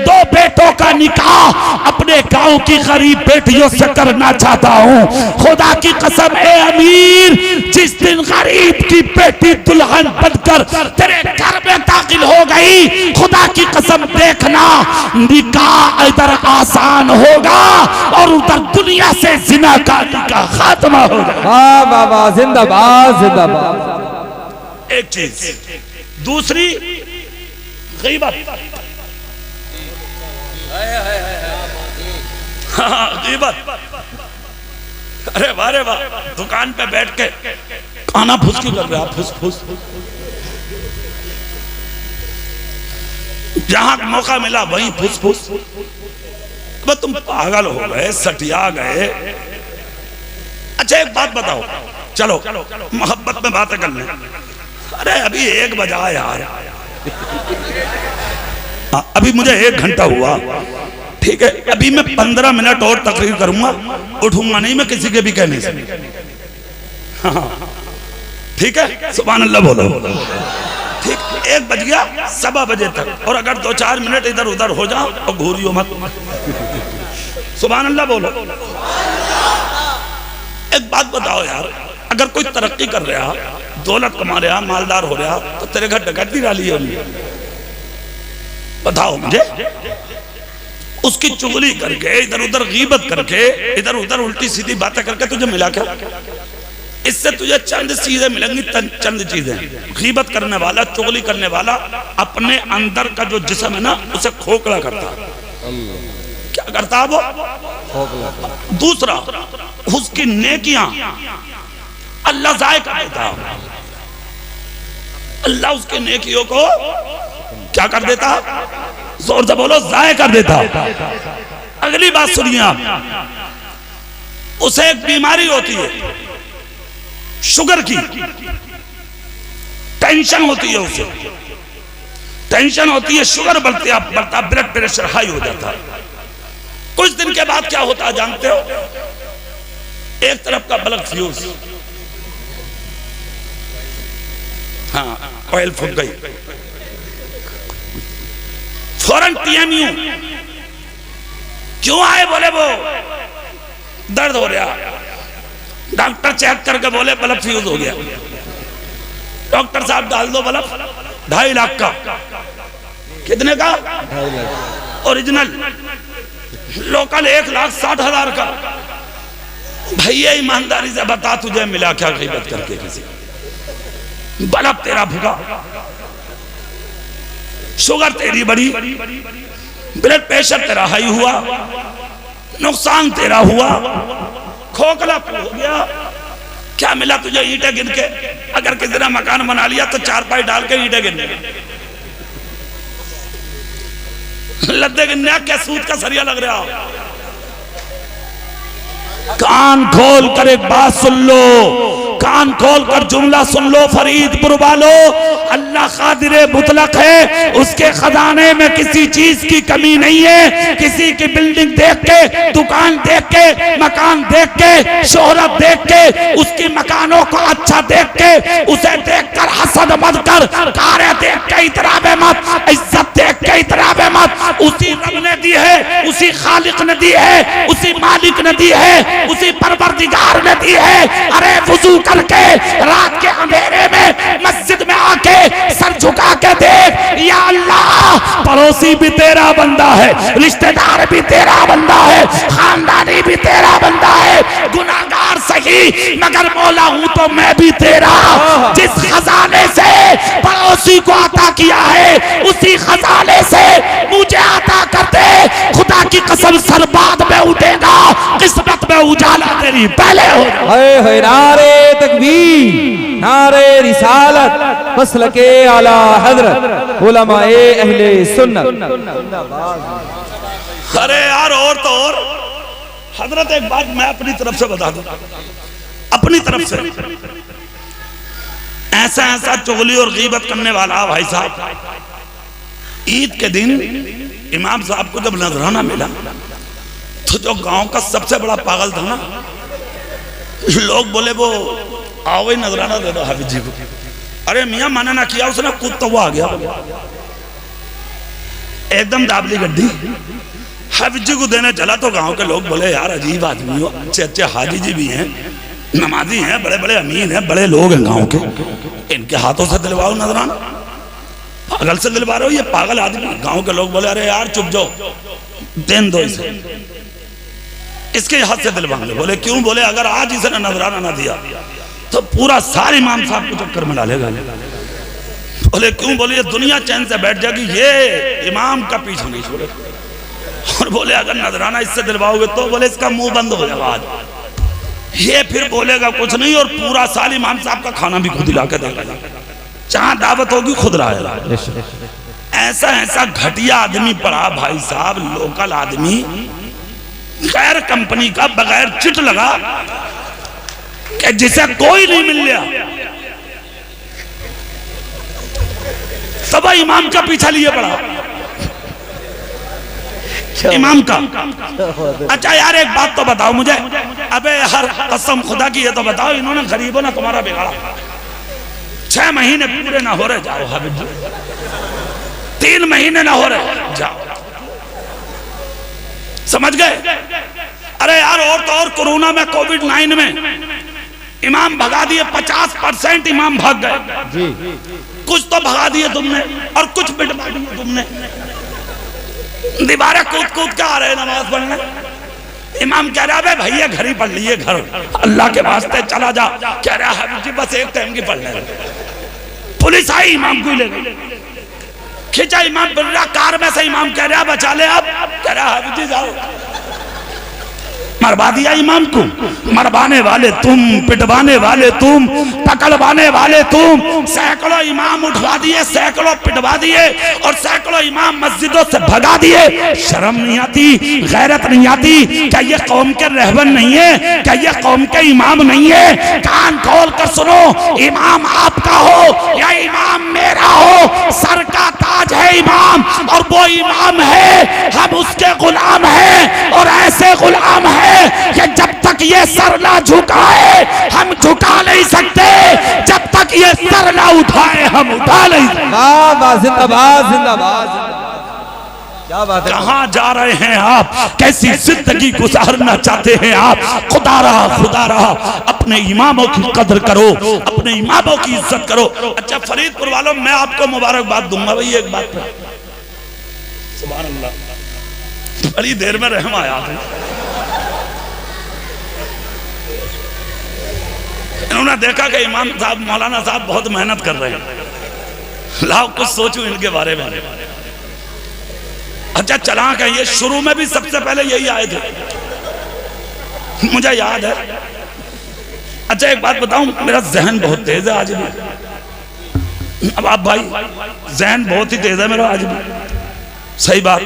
2 बेटों का निकाह अपने गांव की गरीब बेटियों से करना चाहता हूँ। खुदा की कसम ए अमीर, जिस दिन गरीब की बेटी दुल्हन बनकर तेरे घर में दाखिल हो गई, खुदा की कसम देखना निकाह इधर आसान होगा और उधर दुनिया से जिना का निकाह खात्मा होगा। वाह वाह वाह, जिंदाबाद जिंदाबाद। एक चीज, दूसरी गीबत। हाँ गीबत। अरे वाह रे वाह, दुकान पे बैठ के खाना फुसकी कर रहे, फुस फुस। जहां मौका मिला वहीं फुस फुस। अब तुम पागल हो गए, सटिया गए। अच्छा एक बात बताओ, चलो मोहब्बत में बातें कर लें। अरे अभी 1 बजा यार, अभी मुझे 1 घंटा हुआ, ठीक है? अभी मैं 15 मिनट और तकरीर करूंगा, उठूंगा नहीं मैं किसी के भी कहने से। हाँ ठीक है, सुभान अल्लाह बोलो। ठीक, 1 बज गया, 1:15 बजे तक, और अगर 2-4 मिनट इधर उधर हो जाओ तो घूरियो मत। सुभान अल्लाह बोलो। एक बात बताओ यार, अगर कोई तरक्की कर रहा, दौलत कमा रहा, मालदार हो रहा, तो तेरे घर डकैती डाली है? बताओ मुझे। उसकी चुगली करके, इधर उधर गीबत करके, इधर उधर उल्टी सीधी बातें करके तुझे मिला क्या? इससे तुझे चंद चीजें मिलेंगी, चंद चीजें। गीबत करने वाला, चुगली करने वाला अपने अंदर का जो जिस्म है ना, उसे खोखला करता। क्या करता वो? खोखला। दूसरा, उसकी नेकियां अल्लाह जाय कर देता। अल्लाह उसके नेकियों को क्या कर देता? जोर से बोलो, जाय कर देता। अगली बात सुनिए आप, उसे एक बीमारी होती है शुगर की, टेंशन होती है उसे, टेंशन होती है, शुगर बढ़ता, ब्लड प्रेशर हाई हो जाता है। कुछ दिन के बाद क्या होता है जानते हो? एक तरफ का बल्ब फ्यूज, हाँ ऑयल फूक गई, फौरन TMU। क्यों आए? बोले वो दर्द हो रहा। डॉक्टर चेक करके बोले बल्ब फ्यूज हो गया। डॉक्टर साहब डाल दो बल्ब, 2.5 लाख का। कितने का? 2.5 लाख। ओरिजिनल। लोकल 1,60,000 का। भैया ईमानदारी से बता, तुझे मिला क्या गीबत करके? किसी बल्ब तेरा फूका, शुगर तेरी बढ़ी, ब्लड प्रेशर तेरा हाई हुआ, नुकसान तेरा हुआ, खोखला हो गया। क्या मिला तुझे? ईंटें गिन के। अगर किसी ने मकान बना लिया तो 4 डाल के ईंटें गिनने, लद्दे गिनने, क्या सूद का सरिया लग रहा? कान खोल कर एक बात सुन लो, कान खोल कर जुमला सुन लो फरीदपुर वालों, अल्लाह कादिर मुतलक है, उसके खजाने में किसी चीज की कमी नहीं है। किसी की बिल्डिंग देख के, दुकान देख के, मकान देख के, शोहरत देख के, उसकी मकानों को अच्छा देख के, उसे देख कर हसद मत कर, कारें देख के इतराबे मत, इज्जत देख के इतराबे मत। उसी रब ने दी है, उसी खालिक ने दी है, उसी मालिक ने दी है, उसी परवरदिगार ने दी है। अरे वुजू करके रात के अंधेरे में मस्जिद में आके सर झुका के देख, या अल्लाह पड़ोसी भी तेरा बंदा है, रिश्तेदार भी तेरा बंदा है, खानदानी भी तेरा बंदा है। गुनाहगार सही मगर मौला हूं तो मैं भी तेरा। जिस खजाने से पड़ोसी को अता किया है उसी खजाने से मुझे अता करते। खुदा की कसम सर बाद में उठेगा, किस्मत में उजाला तेरी पहले हो। हाय नारे तकबीर, नारे रिसालत, मसलके आला हजरत, उलमाए अहले सुन्नत। अरे यार और तो और हजरत एक बात मैं अपनी तरफ से बता दूं, अपनी तरफ से ऐसा ऐसा चुगली और गीबत करने वाला भाई साहब। ईद के दिन इमाम साहब को जब नजराना मिला तो जो गांव का सबसे बड़ा पागल था ना, लोग बोले वो आओ भाई नजराना दे दो हाफिज जी को। अरे मियां माना ना किया उसने, खुद तो वो आ गया एकदम दाबली गड्डी। हाफिज जी को देने चला तो गांव के लोग बोले यार अजीब आदमी हो, अच्छे अच्छे हाजी जी भी हैं, नमाजी हैं, बड़े बड़े अमीर हैं, बड़े लोग हैं गांव के, इनके हाथों से दिलवाओ नजराना। पागल से दिलवा रहे हो ये पागल आदमी। गांव के लोग बोले अरे यार चुप जाओ, देन दो इसे, इसके हाथ से दिलवाएंगे। बोले क्यों? बोले अगर आज इसने नजराना ना दिया तो पूरा सारे इमाम साहब को चक्कर में डालेगा। बोले क्यों? बोले ये दुनिया चैन से बैठ जाएगी, ये इमाम का पीछा नहीं छोड़े। और बोले अगर नजराना इससे दिलवाओगे तो बोले इसका मुंह बंद हो जाएगा आज, ये फिर बोलेगा कुछ नहीं और पूरा साल इमाम साहब का खाना भी खुद ही ला के देगा, जहां दावत होगी खुद लाएगा। ऐसा ऐसा घटिया आदमी पड़ा भाई साहब, लोकल आदमी, गैर कंपनी का, बगैर चिट लगा कि जिसे कोई नहीं मिल लिया, सब इमाम का पीछा लिए पड़ा, इमाम का। अच्छा यार एक बात तो बताओ मुझे, अबे यार कसम खुदा की ये तो बताओ, इन्होंने गरीबों ने तुम्हारा बिगाड़ा, 6 महीने पूरे ना हो रहे, जाओ हाफिज जी, 3 महीने ना हो रहे, जाओ, समझ गए? अरे यार और तो और कोरोना में, कोविड-9 में इमाम भगा दिए, 50% इमाम भाग गए। कुछ तो भगा दिए तुमने और कुछ बिठवा दिए तुमने। दीवारें कूद कूद के आ रहे नमाज पढ़ने, इमाम कह रहा है भैया घर ही पढ़ लीजिए, घर अल्लाह के वास्ते चला जा। कह रहा है जी बस एक टाइम की पढ़ ले। पुलिस आई इमाम को ले गई, खींचा इमाम बोल रहा कार में से, इमाम कह रहा बचा ले आप, कह रहा है जी जाओ। मरवा दिया इमाम को, मरवाने वाले तुम, पिटवाने वाले तुम, पकड़वाने वाले तुम। सैकड़ों इमाम उठवा दिए, सैकड़ों पिटवा दिए और सैकड़ों इमाम मस्जिदों से भगा दिए। शर्म नहीं आती, गैरत नहीं आती? क्या ये कौम के रहबर नहीं है? क्या ये कौम के इमाम नहीं है? कान खोल कर सुनो, इमाम आपका हो या इमाम मेरा हो, सर का ताज है इमाम और वो इमाम है, हम उसके गुलाम हैं और ऐसे गुलाम हैं कि जब तक ये सर ना झुकाए हम झुका नहीं सकते, जब तक ये सर ना उठाए हम उठा नहीं सकते। जिंदाबाद जिंदाबाद, क्या बात है। कहां जा रहे हैं आप? कैसी जिंदगी गुजारना चाहते हैं आप? खुदा रहा अपने इमामों की कदर करो, अपने इमामों की इज्जत करो। अच्छा फरीदपुर वालों, मैं आपको मुबारकबाद दूंगा भाई एक बात पर, सुभान अल्लाह, बड़ी देर में रहम आया है। इन्होंने देखा कि इमाम साहब, मौलाना साहब बहुत मेहनत कर रहे हैं, लाओ कुछ सोचूं इनके बारे में। अच्छा चला क्या, ये शुरू में भी सबसे पहले यही आए थे, मुझे याद है। अच्छा एक बात बताऊं, मेरा जहन बहुत तेज है आज भी। अब आप भाई, जहन बहुत ही तेज है मेरा आज भी, सही बात।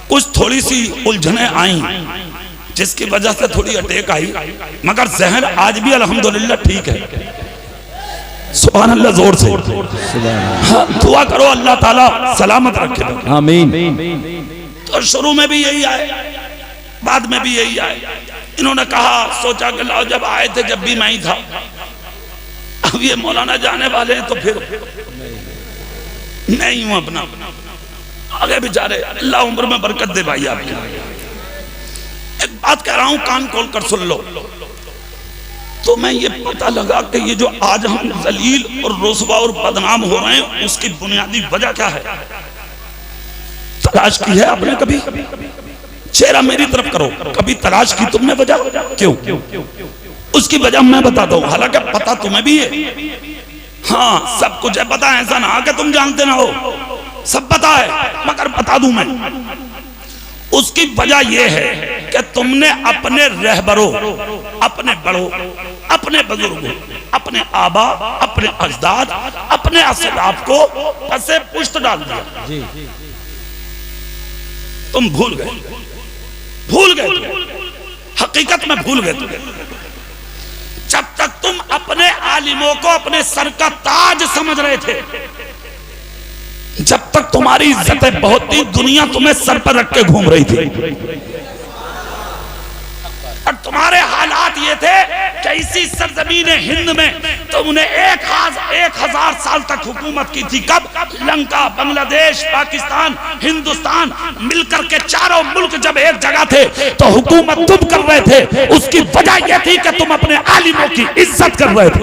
कुछ थोड़ी सी उलझने आई जिसकी वजह से थोड़ी अटैक आई, मगर जहन आज भी अल्हम्दुलिल्लाह ठीक है, सुभान अल्लाह, जोर से हाँ, दुआ करो अल्लाह ताला सलामत रखे, आमीन। तो शुरू में भी यही आए, बाद में भी यही आए। इन्होंने कहा, सोचा कि लाओ, जब आए थे जब भी मैं ही था, अब ये मौलाना जाने वाले हैं तो फिर नहीं हूं अपना आगे बेचारे, अल्लाह उम्र में बरकत दे भाई आपकी। एक बात कह रहा हूं, कान खोल कर सुन लो। तो मैं ये पता लगा कि ये जो आज हम जलील और रुसवा और बदनाम हो रहे हैं, उसकी बुनियादी वजह क्या है? तलाश की है आपने कभी? चेहरा मेरी तरफ करो, कभी तलाश की तुमने वजह? क्यों? उसकी वजह मैं बताता हूं, हालांकि पता तुम्हें भी है। हाँ, सब कुछ है पता, ऐसा ना कि तुम जानते ना हो, सब पता है, मगर बता दूं मैं। उसकी वजह यह है कि तुमने अपने रहबरों, अपने बड़ों, अपने बुजुर्गों, अपने आबा, अपने अजदाद, अपने असलाफ को पसे पुश्त डाल दिया। तुम भूल गए, हकीकत में भूल गए। जब तक तुम अपने आलिमों को अपने सर का ताज समझ रहे थे, जब तक तुम्हारी इज्जतें बहुत थी, दुनिया तुम्हें सर पर रख के घूम रही थी। और तुम्हारे हालात ये थे कि इसी सरजमीन हिंद में तुमने 1000 साल तक हुकूमत की थी। कब? लंका, बांग्लादेश, पाकिस्तान, हिंदुस्तान मिलकर के चारों मुल्क जब एक जगह थे तो हुकूमत तुम कर रहे थे। उसकी वजह यह थी कि तुम अपने आलिमों की इज्जत कर रहे थे।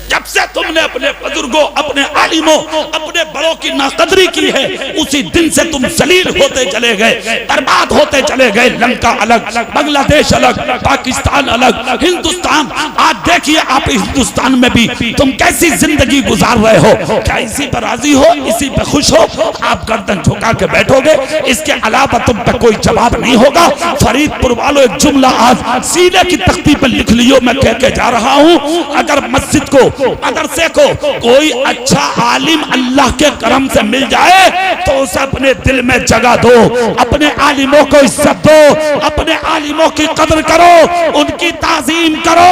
जब से तुमने अपने बुजुर्गों, अपने आलिमों, अपने बड़ों की नाकदरी की है, उसी दिन से तुम जलील होते चले गए, बर्बाद होते चले गए। लंका अलग, बांग्लादेश अलग, पाकिस्तान अलग, हिंदुस्तान। आज देखिए आप हिंदुस्तान में भी तुम कैसी जिंदगी गुजार रहे हो। क्या इसी पर राजी हो, इसी पर खुश हो? आप गर्दन झुका के बैठोगे, इसके अलावा तुम पे कोई जवाब नहीं होगा। फरीदपुर वालों, एक जुमला आज सीने की तख्ती पर लिख लियो, मैं कह के जा रहा हूं। अगर मस्जिद को, मदरसे को कोई अच्छा आलिम अल्लाह के करम से मिल जाए तो उसे अपने दिल में जगह दो, अपने आलिमों को इज्जत दो, अपने आलिमों की कदर करो, उनकी ताजीम करो।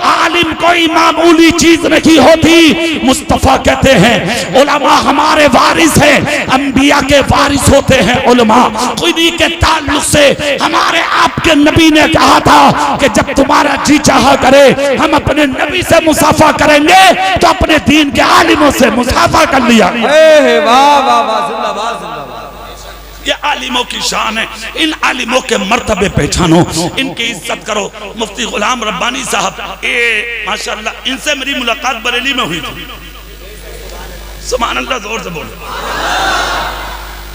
आलिम कोई मामूली चीज नहीं होती। मुस्तफा कहते हैं उलमा हमारे वारिस हैं, अंबिया के वारिस होते हैं उलमा। खुदी के ताल्लुक से हमारे आपके नबी ने कहा था कि जब तुम्हारा जी चाहा करे हम अपने नबी से मुसाफा करेंगे, तो अपने दीन के आलिमों से मुसाफा कर लिया। वाह वाह वाह, जिंदाबाद जिंदाबाद। ये आलिमों की शान है। इन आलिमों के मर्तबे पहचानो, इनकी इज्जत करो। मुफ्ती गुलाम रब्बानी साहब, ये माशाअल्लाह, इनसे मेरी मुलाकात बरेली में हुई थी। सुभान अल्लाह, जोर से बोलो।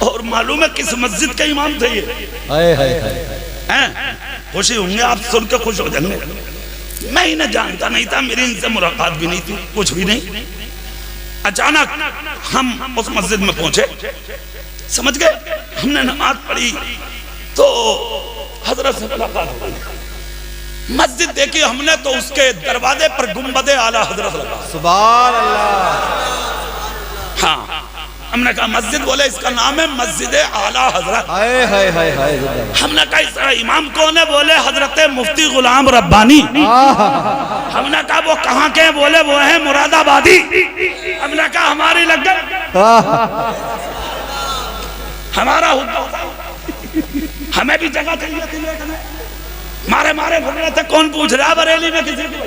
और मालूम है किस मस्जिद के इमाम थे ये? खुशी होंगे आप, सुन के खुश हो जाएंगे। मैं इन्हें जानता नहीं था, मेरी इनसे मुलाकात भी नहीं थी, कुछ भी नहीं। अचानक हम उस मस्जिद में पहुंचे, समझ गए, हमने नमाज पढ़ी तो हजरत से मुलाकात हो गई। मस्जिद देखी हमने तो उसके दरवाजे पर गुंबदे आला हजरत लगा। सुभान अल्लाह। हाँ, हमने कहा मस्जिद, बोले इसका नाम है मस्जिद आला हजरत। हाय हाय हाय हाय। हमने कहा इसका इमाम कौन है? बोले हजरत मुफ्ती गुलाम रब्बानी। हमने कहा वो कहाँ के? बोले वो है मुरादाबादी। हमने कहा हमारी लग गई, हमारा हमें भी जगह चाहिए थी, मारे मारे घूम रहे थे। कौन पूछ रहा बरेली में किसी को?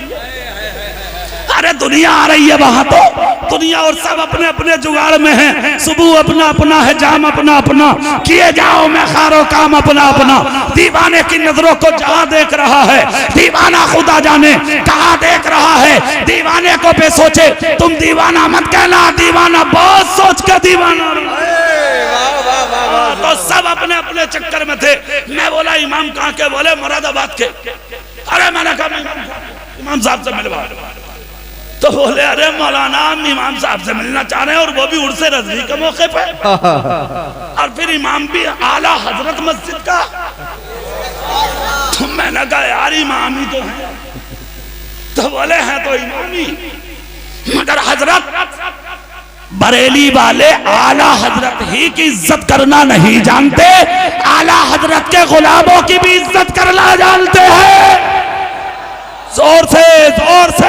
अरे दुनिया आ रही है वहां, तो दुनिया और सब अपने अपने जुगाड़ में है। सुबह अपना अपना है, जाम अपना अपना, किए जाओ मैं खारो काम अपना अपना। दीवाने की नजरों को जहां देख रहा है, दीवाना खुदा जाने कहां देख रहा है। दीवाने को पे सोचे तुम दीवाना मत कहना, दीवाना बहुत सोच के दीवाना। तो सब अपने अपने चक्कर में थे। मैं बोला इमाम कहाँ के? बोले मुरादाबाद के। अरे मैंने कहा इमाम साहब से मिलवा। तो बोले अरे मौलाना हम इमाम साहब से मिलना चाह रहे हैं, और वो भी उर्से रज़वी के मौके पे। और फिर इमाम भी आला हजरत मस्जिद का। तो मैंने कहा यार इमाम ही तो है। तो बोले हैं तो इमाम ही, मगर हजरत बरेली वाले आला हजरत ही की इज्जत करना नहीं जानते, आला हजरत के गुलामों की भी इज्जत करना जानते हैं। जोर से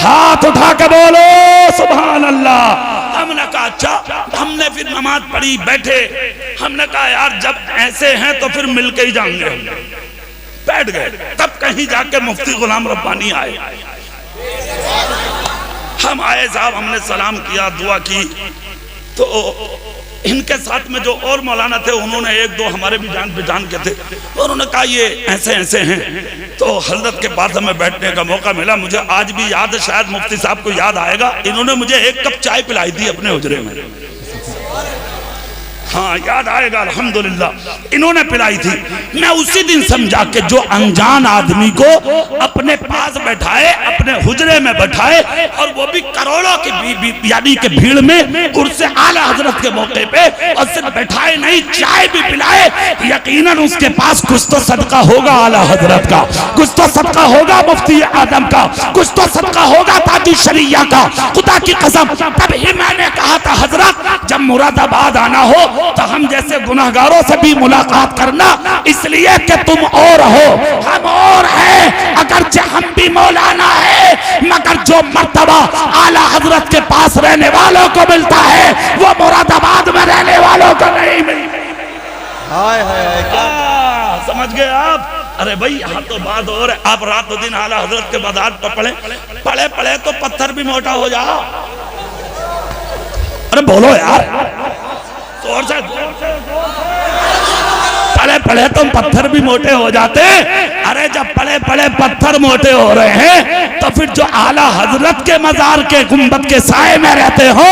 हाथ उठा के बोलो सुभान अल्लाह। हमने कहा अच्छा। हमने फिर नमाज पढ़ी, बैठे। हमने कहा यार जब ऐसे हैं तो फिर मिलके ही जाएंगे। बैठ गए। तब कहीं जाके मुफ्ती गुलाम रब्बानी आए। हम आए साहब, हमने सलाम किया, दुआ की। तो इनके साथ में जो और मौलाना थे उन्होंने एक दो हमारे भी जान पहचान के थे, और उन्होंने कहा ये ऐसे ऐसे हैं। तो हजरत के पास हमें बैठने का मौका मिला। मुझे आज भी याद है, शायद मुफ्ती साहब को याद आएगा, इन्होंने मुझे एक कप चाय पिलाई थी अपने हुजरे में। हाँ याद आएगा, अल्हम्दुलिल्लाह इन्होंने पिलाई थी। मैं उसी दिन समझा कि जो अनजान आदमी को अपने पास बैठाए, अपने हुजरे में बैठाए, और वो भी करोड़ों की यानी के भीड़ में उर्से आला हजरत के मौके पे, और सिर्फ बैठाए नहीं चाय भी पिलाए, यकीनन उसके पास कुछ तो सदका होगा आला हजरत का, कुछ तो सदका होगा मुफ्ती आदम का, कुछ तो सदका होगा ताजी शरिया का। खुदा की कसम तभी मैंने कहा था हजरत जब मुरादाबाद आना हो तो हम जैसे गुनाहगारों से भी मुलाकात करना, इसलिए कि तुम और हो, हम और हैं, अगर हम भी मौलाना है, मगर जो मर्तबा आला हजरत के पास रहने वालों को मिलता है वो मुरादाबाद में रहने वालों को नहीं मिलता। समझ गए आप? अरे भाई यहाँ तो बात और है, आप रात दिन आला हजरत के बाजार पर पढ़े पढ़े तो पत्थर भी मोटा हो जाओ। अरे बोलो यार, जोर से पढ़े पढ़े तो पत्थर भी मोटे हो जाते। अरे जब पढ़े पढ़े पत्थर मोटे हो रहे हैं तो फिर जो आला हजरत के मजार के गुंबद के साए में रहते हो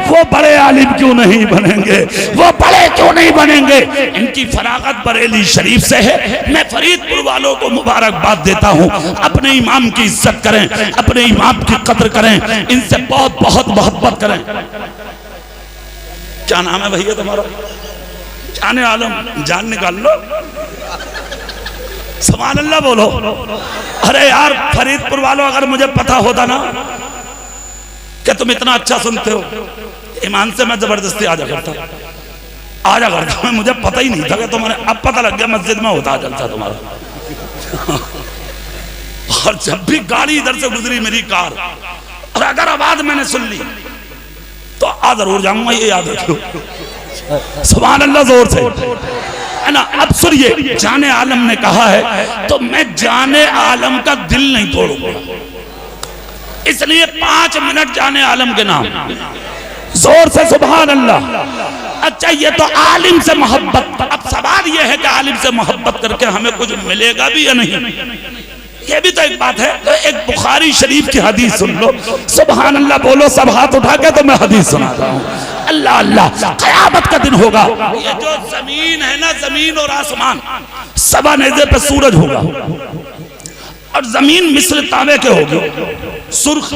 वो बड़े आलिम क्यों नहीं बनेंगे, वो बड़े क्यों नहीं बनेंगे? इनकी फरागत बरेली शरीफ से है। मैं फरीदपुर वालों को मुबारकबाद देता हूँ। अपने इमाम की इज्जत करें, अपने इमाम की कद्र करें, इनसे बहुत बहुत मोहब्बत करें। क्या नाम है भैया तुम्हारा? जाने आलम, जान निकाल लो, सुभान अल्लाह बोलो। अरे यार फरीदपुर वालों, अगर मुझे पता होता ना कि तुम इतना अच्छा सुनते हो, ईमान से मैं जबरदस्ती आजा करता। मुझे पता ही नहीं था कि तुम्हारे, अब पता लग गया मस्जिद में होता जलसा तुम्हारा। और जब भी गाड़ी इधर से गुजरी मेरी कार, और अगर आवाज मैंने सुन ली तो आ जरूर जाऊंगा, ये याद रखो। सुभान अल्लाह जोर से, है ना? अब सुनिए, जाने आलम ने कहा है तो मैं जाने आलम का दिल नहीं तोड़ूंगा, इसलिए 5 मिनट जाने आलम के नाम, जोर से सुभान अल्लाह। अच्छा ये तो आलिम से मोहब्बत। अब सवाल ये है कि आलिम से मोहब्बत करके हमें कुछ मिलेगा भी या नहीं, ये भी तो एक बात है। तो एक बुखारी शरीफ की हदीस सुन लो, सुभान अल्लाह बोलो सब हाथ उठा के, तो मैं हदीस सुनाता हूँ। अल्लाह अल्लाह, क़यामत का दिन होगा, ये जो जमीन है ना, जमीन और आसमान सवा नेज़े पे सूरज होगा, और जमीन मिस्र तांबे के होगी, सुर्ख,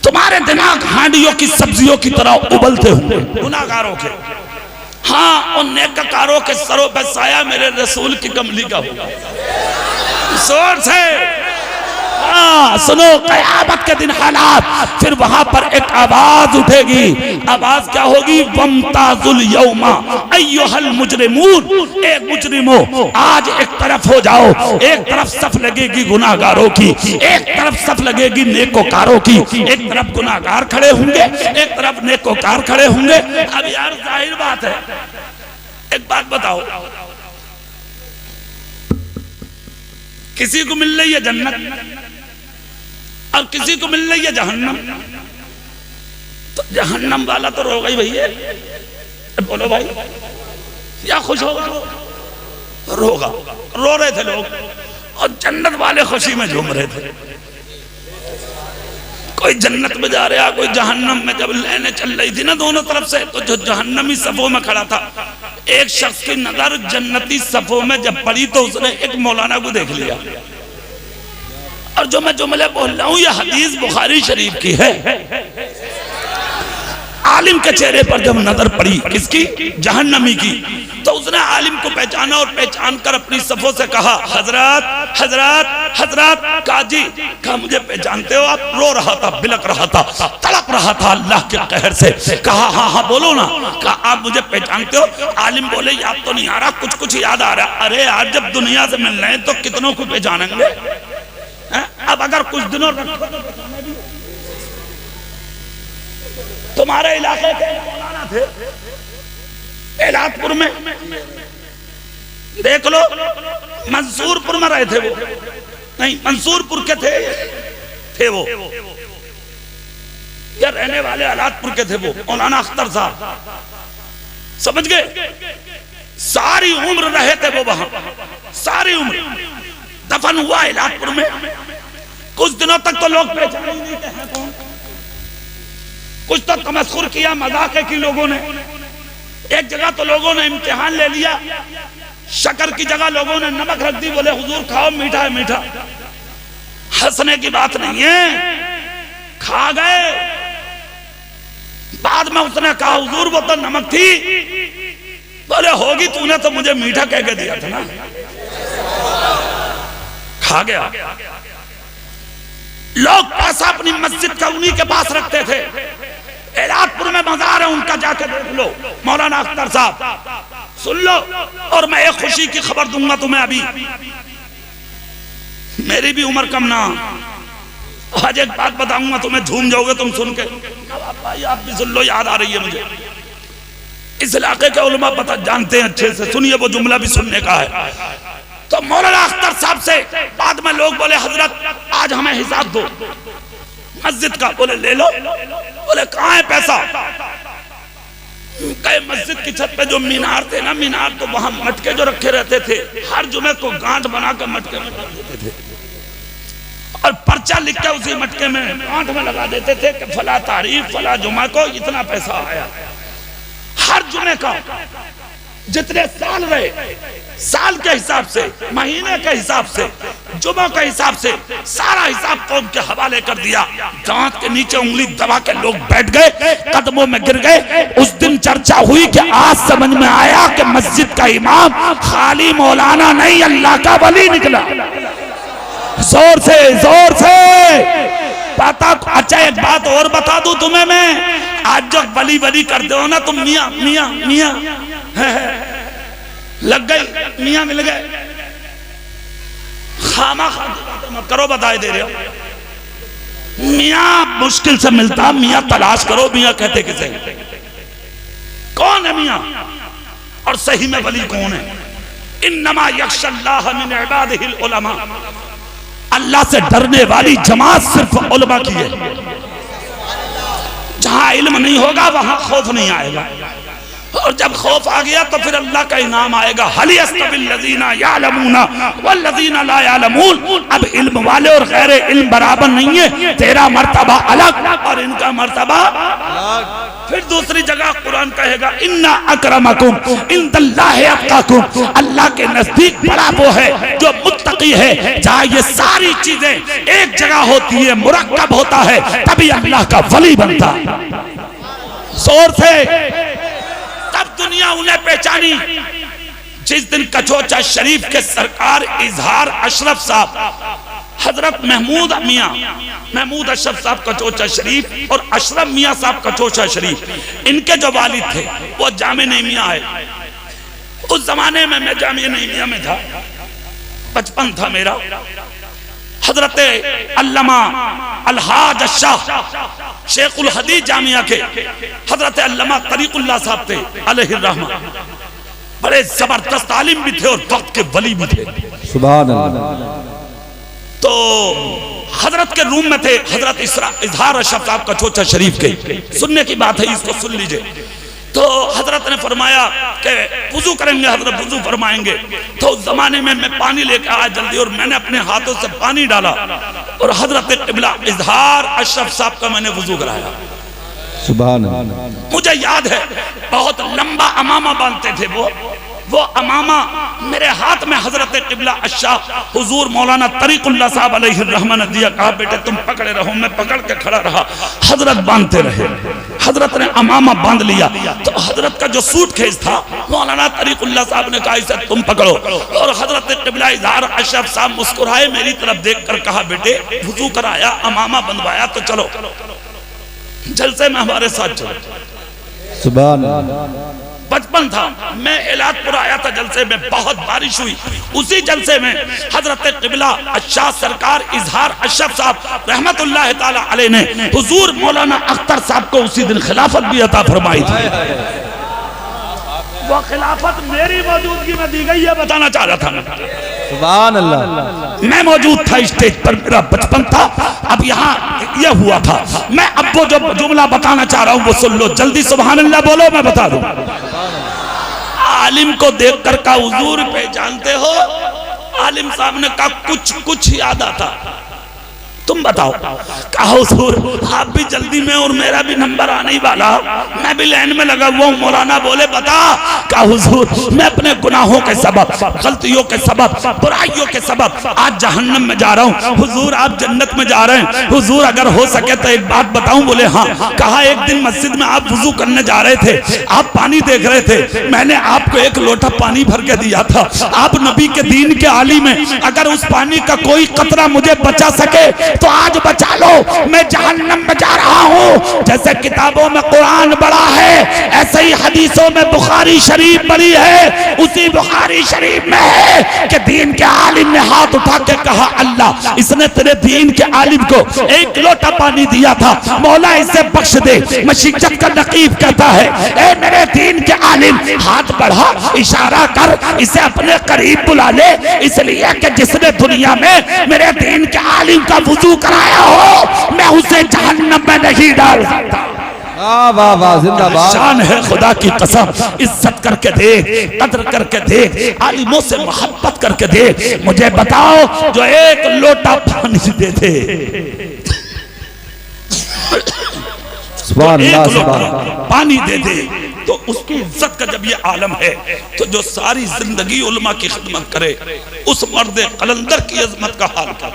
तुम्हारे दिमाग हांडियों की सब्जियों की तरह उबलते होंगे गुनाहगारों के। हाँ, उन नेककारों के सरों पर साया मेरे रसूल की कमली का होगा। जोर से हाँ सुनो, क़यामत के दिन हालात, फिर वहां पर एक आवाज उठेगी। आवाज क्या होगी? वमताजुल यौमा अय्युहल मुजरिमून, ए मुजरिमो आज एक तरफ हो जाओ। एक तरफ सफ लगेगी गुनाहगारों की, एक तरफ सफ लगेगी नेकोकारों की। एक तरफ गुनाहगार खड़े होंगे, एक तरफ नेकोकार खड़े होंगे। अब यार जाहिर बात है, एक बात बताओ, किसी को मिल रही है जन्नत और किसी को मिल रही है जहन्नम, तो जहन्नम वाला तो रोगा ही भैया। बोलो भाई, या खुश होगा? रोगा, रो रहे थे लोग, और जन्नत वाले खुशी में झूम रहे थे। कोई जन्नत में जा रहा, कोई जहन्नम में। जब लेने चल रही थी ना दोनों तरफ से, तो जो जहन्नमी सफों में खड़ा था, एक शख्स की नजर जन्नती सफों में जब पड़ी तो उसने एक मौलाना को देख लिया। और जो मैं जुमले बोल रहा हूं, यह हदीस बुखारी शरीफ की है। आलिम के चेहरे पर जब नजर पड़ी, किसकी? जहन्नमी की, तो उसने आलिम को पहचाना और पहचान कर अपनी सफों से कहा, हजरत हजरत हजरत। काजी कहा, मुझे पहचानते हो आप? रो रहा था, बिलक रहा था, तड़प रहा था अल्लाह के कहर से। कहा हाँ हाँ बोलो ना। कहा आप मुझे पहचानते हो? आलिम बोले याद तो नहीं आ रहा, कुछ कुछ याद आ रहा। अरे यार जब दुनिया से मिल रहे हैं तो कितनों को पहचानेंगे? अब अगर कुछ दिनों तुम्हारे इलाके के मौलाना थे एलातपुर में, देख लो, मंसूरपुर में रहे थे वो, नहीं मंसूरपुर के थे वो, या रहने वाले एलातपुर के थे वो, मौलाना अख्तर साहब, समझ गए? सारी उम्र रहे थे वो वहां, सारी उम्र। दफन हुआ एलातपुर में। कुछ दिनों तक तो लोग पहचान ही नहीं हैं कौन। कुछ तो तमस्खुर किया, मजाक की लोगों ने, एक जगह तो लोगों ने इम्तिहान ले लिया, शक्कर की जगह लोगों ने नमक रख दी, बोले हुजूर खाओ मीठा है मीठा। हंसने की बात नहीं है, खा गए। बाद में उसने कहा हुजूर वो तो नमक थी। बोले होगी, तूने तो मुझे मीठा कह के दिया था ना। खा गया। लोग पैसा अपनी मस्जिद का उन्हीं के पास रखते थे। एलादपुर में मजार है उनका, जाके देख लो, मौलाना अख्तर साहब, सुन लो। और मैं एक खुशी की खबर दूंगा तुम्हें, अभी मेरी भी उम्र कम ना, आज एक बात बताऊंगा तुम्हें, झूम जाओगे तुम सुन के। भाई आप भी सुन लो, याद आ रही है मुझे। इस इलाके के उलमा पता जानते हैं अच्छे से, सुनिए वो जुमला भी सुनने का है। तो मौलाना अख्तर साहब से बाद में लोग बोले हजरत आज हमें हिसाब दो मस्जिद का। बोले ले लो। बोले कहाँ है पैसा? कहे मस्जिद की छत पे जो मीनार थे ना, मीनार तो वहां मटके जो रखे रहते थे, हर जुमे को गांठ बनाकर मटके में रख देते थे और पर्चा लिख के उसी मटके में गांठ में लगा देते थे कि फला तारीख फला जुमा को इतना पैसा आया। हर जुमे का जितने साल रहे, साल के हिसाब से, महीने के हिसाब से, जुमा के हिसाब से, सारा हिसाब कौम के हवाले कर दिया। दांत के नीचे उंगली दबा के लोग बैठ गए, कदमों में गिर गए। उस दिन चर्चा हुई कि आज समझ में आया कि मस्जिद का इमाम खाली मौलाना नहीं, अल्लाह का वली निकला। जोर से जोर से पता। अच्छा एक बात और बता दूं तुम्हें मैं, आज जो वली वली करते हो ना तुम, मियां मियां मियां लग गई, मियां मिल गए, खामा खा मत करो, बताए दे रहे हो। मियां मुश्किल से मिलता, मियां तलाश करो। मियां कहते किसे? कौन है मियां? और सही में वली कौन है? इन्नमा यख्शल्लाह मिन इबादिहिल उलमा। अल्लाह से डरने वाली जमात सिर्फ उलमा की है। जहां इल्म नहीं होगा वहां खौफ नहीं आएगा, और जब खौफ आ गया तो फिर अल्लाह का इनाम आएगा। हल यस्तविल लज़ीना यअलमूना वल लज़ीना ला यअलमून। अब इल्म वाले और गैर इल्म बराबर नहीं है, तेरा मर्तबा अलग और इनका मर्तबा अलग। फिर दूसरी जगह कुरान कहेगा इन्ना अकरमकुम इंदल्लाहि अत्काकुम। अल्लाह के नजदीक बड़ा वो है जो मुत्तकी है। जहां ये सारी चीजें एक जगह होती है, मुरक्कब होता है, तभी अल्लाह का वली बनता। जोर से तब दुनिया उन्हें पहचानी जिस दिन कचोचा शरीफ के सरकार इजहार अशरफ साहब, हजरत महमूद मियां महमूद अशरफ साहब कचोचा शरीफ और अशरफ मियां साहब कचोचा शरीफ, इनके जो वालिद थे वो जामे नईमिया आए। उस जमाने में मैं जामे नईमिया में था, बचपन था मेरा। हजरत अल्लामा अलहाज शाह शेखुल हदीस जामिया के हजरत अल्लामा तरीकुल्लाह साहब थे अलैहि रहमा, बड़े जबरदस्त आलिम भी थे और वक्त के वली भी थे। सुभान अल्लाह। तो हजरत के रूम में थे हजरत इजहार अशरफ साहब कचोचा शरीफ के। सुनने की बात है, इसको सुन लीजिए। तो हजरत ने फरमाया कि वुजू करेंगे, हजरत वुजू फरमाएंगे। तो उस जमाने में मैं पानी लेकर आया जल्दी, और मैंने अपने हाथों से पानी डाला और हजरत क़िबला इजहार अशरफ साहब का मैंने वुजू कराया। सुभान अल्लाह। मुझे याद है बहुत लंबा अमामा बांधते थे वो अमामा मेरे हाथ में हजरत क़िबला अशाह हुजूर मौलाना तरीकुल्लाह साहब अलैहि रहमा ने दिया। कहा बेटे तुम पकड़े रहो। मैं पकड़ के खड़ा रहा, हजरत बांधते रहे। हजरत ने अमामा बांध लिया तो हजरत का जो सूटकेस था मौलाना तरीकुल्लाह साहब ने कहा इसे तुम पकड़ो, और हजरत क़िबला इजहार अशरफ साहब मुस्कुराए, मेरी तरफ देख कर कहा बेटे वुजू कराया, अमामा बंधवाया, तो चलो जलसे में हमारे साथ चलो। सुभान अल्लाह। बचपन था, मैं एलादपुर आया था जलसे में, बहुत बारिश हुई। उसी जलसे में हजरत क़िबला अशाह सरकार इजहार अशरफ साहब रहमतुल्लाह ताला अलैह ने हुजूर मौलाना अख्तर साहब को उसी दिन खिलाफत भी अता फरमाई थी। वो खिलाफत मेरी मौजूदगी में दी गई है, बताना चाह रहा था मैं। सुभान अल्लाह। मैं मौजूद था स्टेज पर, मेरा बचपन था। अब यहाँ यह हुआ था, मैं अब वो जो जुमला बताना चाह रहा हूँ वो सुन लो जल्दी। सुभान अल्लाह बोलो, मैं बता दूं। आलिम को देखकर का हुजूर पहचानते हो? आलिम साहब ने कहा कुछ कुछ याद आता। तुम बताओ। कहा हुजूर आप भी जल्दी में और मेरा भी नंबर आने ही वाला, मैं भी लाइन में लगा हुआ हूँ। मौलाना बोले बता। कहा हुजूर मैं अपने गुनाहों के सबब, गलतियों के सबब, बुराइयों के सबब आज जहन्नम में जा रहा हूँ। हुजूर आप जन्नत में जा रहे हैं, हुजूर अगर हो सके तो एक बात बताऊं। बोले हाँ। कहा एक दिन मस्जिद में आप वुजू करने जा रहे थे, आप पानी देख रहे थे, मैंने आपको एक लोटा पानी भर के दिया था। आप नबी के दीन के आलिम हैं, अगर उस पानी का कोई कतरा मुझे बचा सके तो आज बचा लो, मैं जहन्नम में जा रहा हूं। जैसे किताबों में कुरान बड़ा है, ऐसे ही हदीसों में बुखारी शरीफ बड़ी है। उसी बुखारी शरीफ में है कि दीन के आलिम ने हाथ उठा के कहा अल्लाह इसने तेरे दीन के आलिम को एक लोटा पानी दिया था, मौला इसे बख्श दे। मशीजत का नकीब कहता है ए मेरे दीन के आलिम हाथ बढ़ा, इशारा कर, इसे अपने करीब बुला ले, इसलिए कि जिसने दुनिया में मेरे दीन के आलिम का वुजू कराया हो मैं उसे जहन्नम में नहीं डाल सकता। वाह वाह वाह जिंदाबाद। शान है खुदा की कसम, इज्जत करके देख, कदर करके देख, आलिमों से मोहब्बत करके देख। मुझे बताओ जो एक लोटा पानी दे दे, एक लोटा पानी दे दे तो उसकी इज्जत का जब ये आलम है, तो जो सारी जिंदगी उलमा की खिदमत करे उस मर्द कलंदर की अजमत का हाल क्या।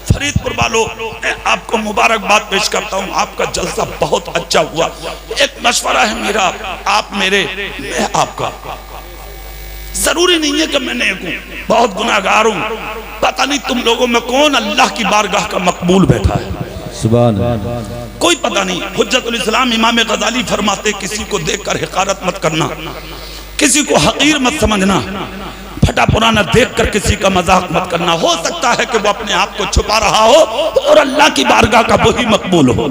फरीदपुर वालों मैं आपको मुबारकबाद पेश करता हूँ, आपका जलसा बहुत अच्छा हुआ। एक मशवरा है मेरा, आप मेरे, मैं आपका। जरूरी नहीं है कि मैं नेक हूँ, बहुत गुनाहगार हूँ। पता नहीं तुम लोगों में कौन अल्लाह की बारगाह का मकबूल बैठा है, सुभान अल्लाह, कोई पता नहीं। हुज्जतुल इस्लाम इमाम गजाली फरमाते किसी को देखकर हिकारत मत करना, किसी को हकीर मत समझना, फटा पुराना देखकर किसी का मजाक मत करना। हो सकता है कि वो अपने आप को छुपा रहा हो और अल्लाह की बारगाह का वही मकबूल हो।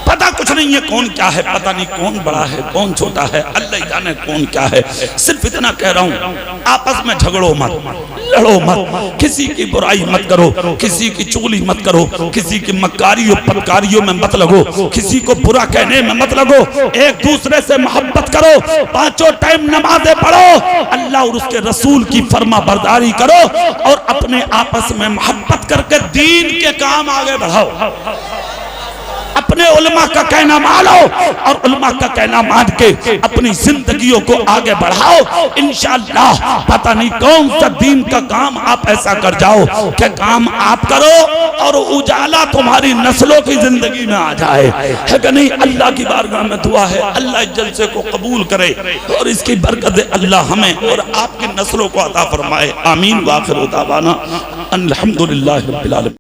पता कुछ नहीं है कौन क्या है, पता नहीं कौन बड़ा है कौन छोटा है, अल्लाह ही जाने कौन क्या है। सिर्फ इतना कह रहा हूँ आपस में झगड़ो मत, लड़ो मत, किसी की बुराई मत करो, किसी की चुगली मत करो, किसी की मक्कारियों पत्कारियों में मत लगो, किसी को बुरा कहने में मत लगो। एक दूसरे से मोहब्बत करो, पांचों टाइम नमाजें पढ़ो, अल्लाह और उसके रसूल की फर्मा बरदारी करो और अपने आपस में मोहब्बत करके दीन के काम आगे बढ़ाओ। अपने उलमा का कहना मानो और उलमा का कहना मान के अपनी जिंदगियों को आगे बढ़ाओ। इंशाअल्लाह पता नहीं कौन सा दीन का काम आप ऐसा कर जाओ कि काम आप करो और उजाला तुम्हारी नस्लों की जिंदगी में आ जाए, है कि नहीं। अल्लाह की बारगाह में दुआ है अल्लाह इस जलसे को कबूल करे और इसकी बरकत अल्लाह हमें और आपकी नस्लों को अता फरमाए। आमीन। वाखिर दावाना अल्हम्दुलिल्लाहि रब्बिल आलमीन।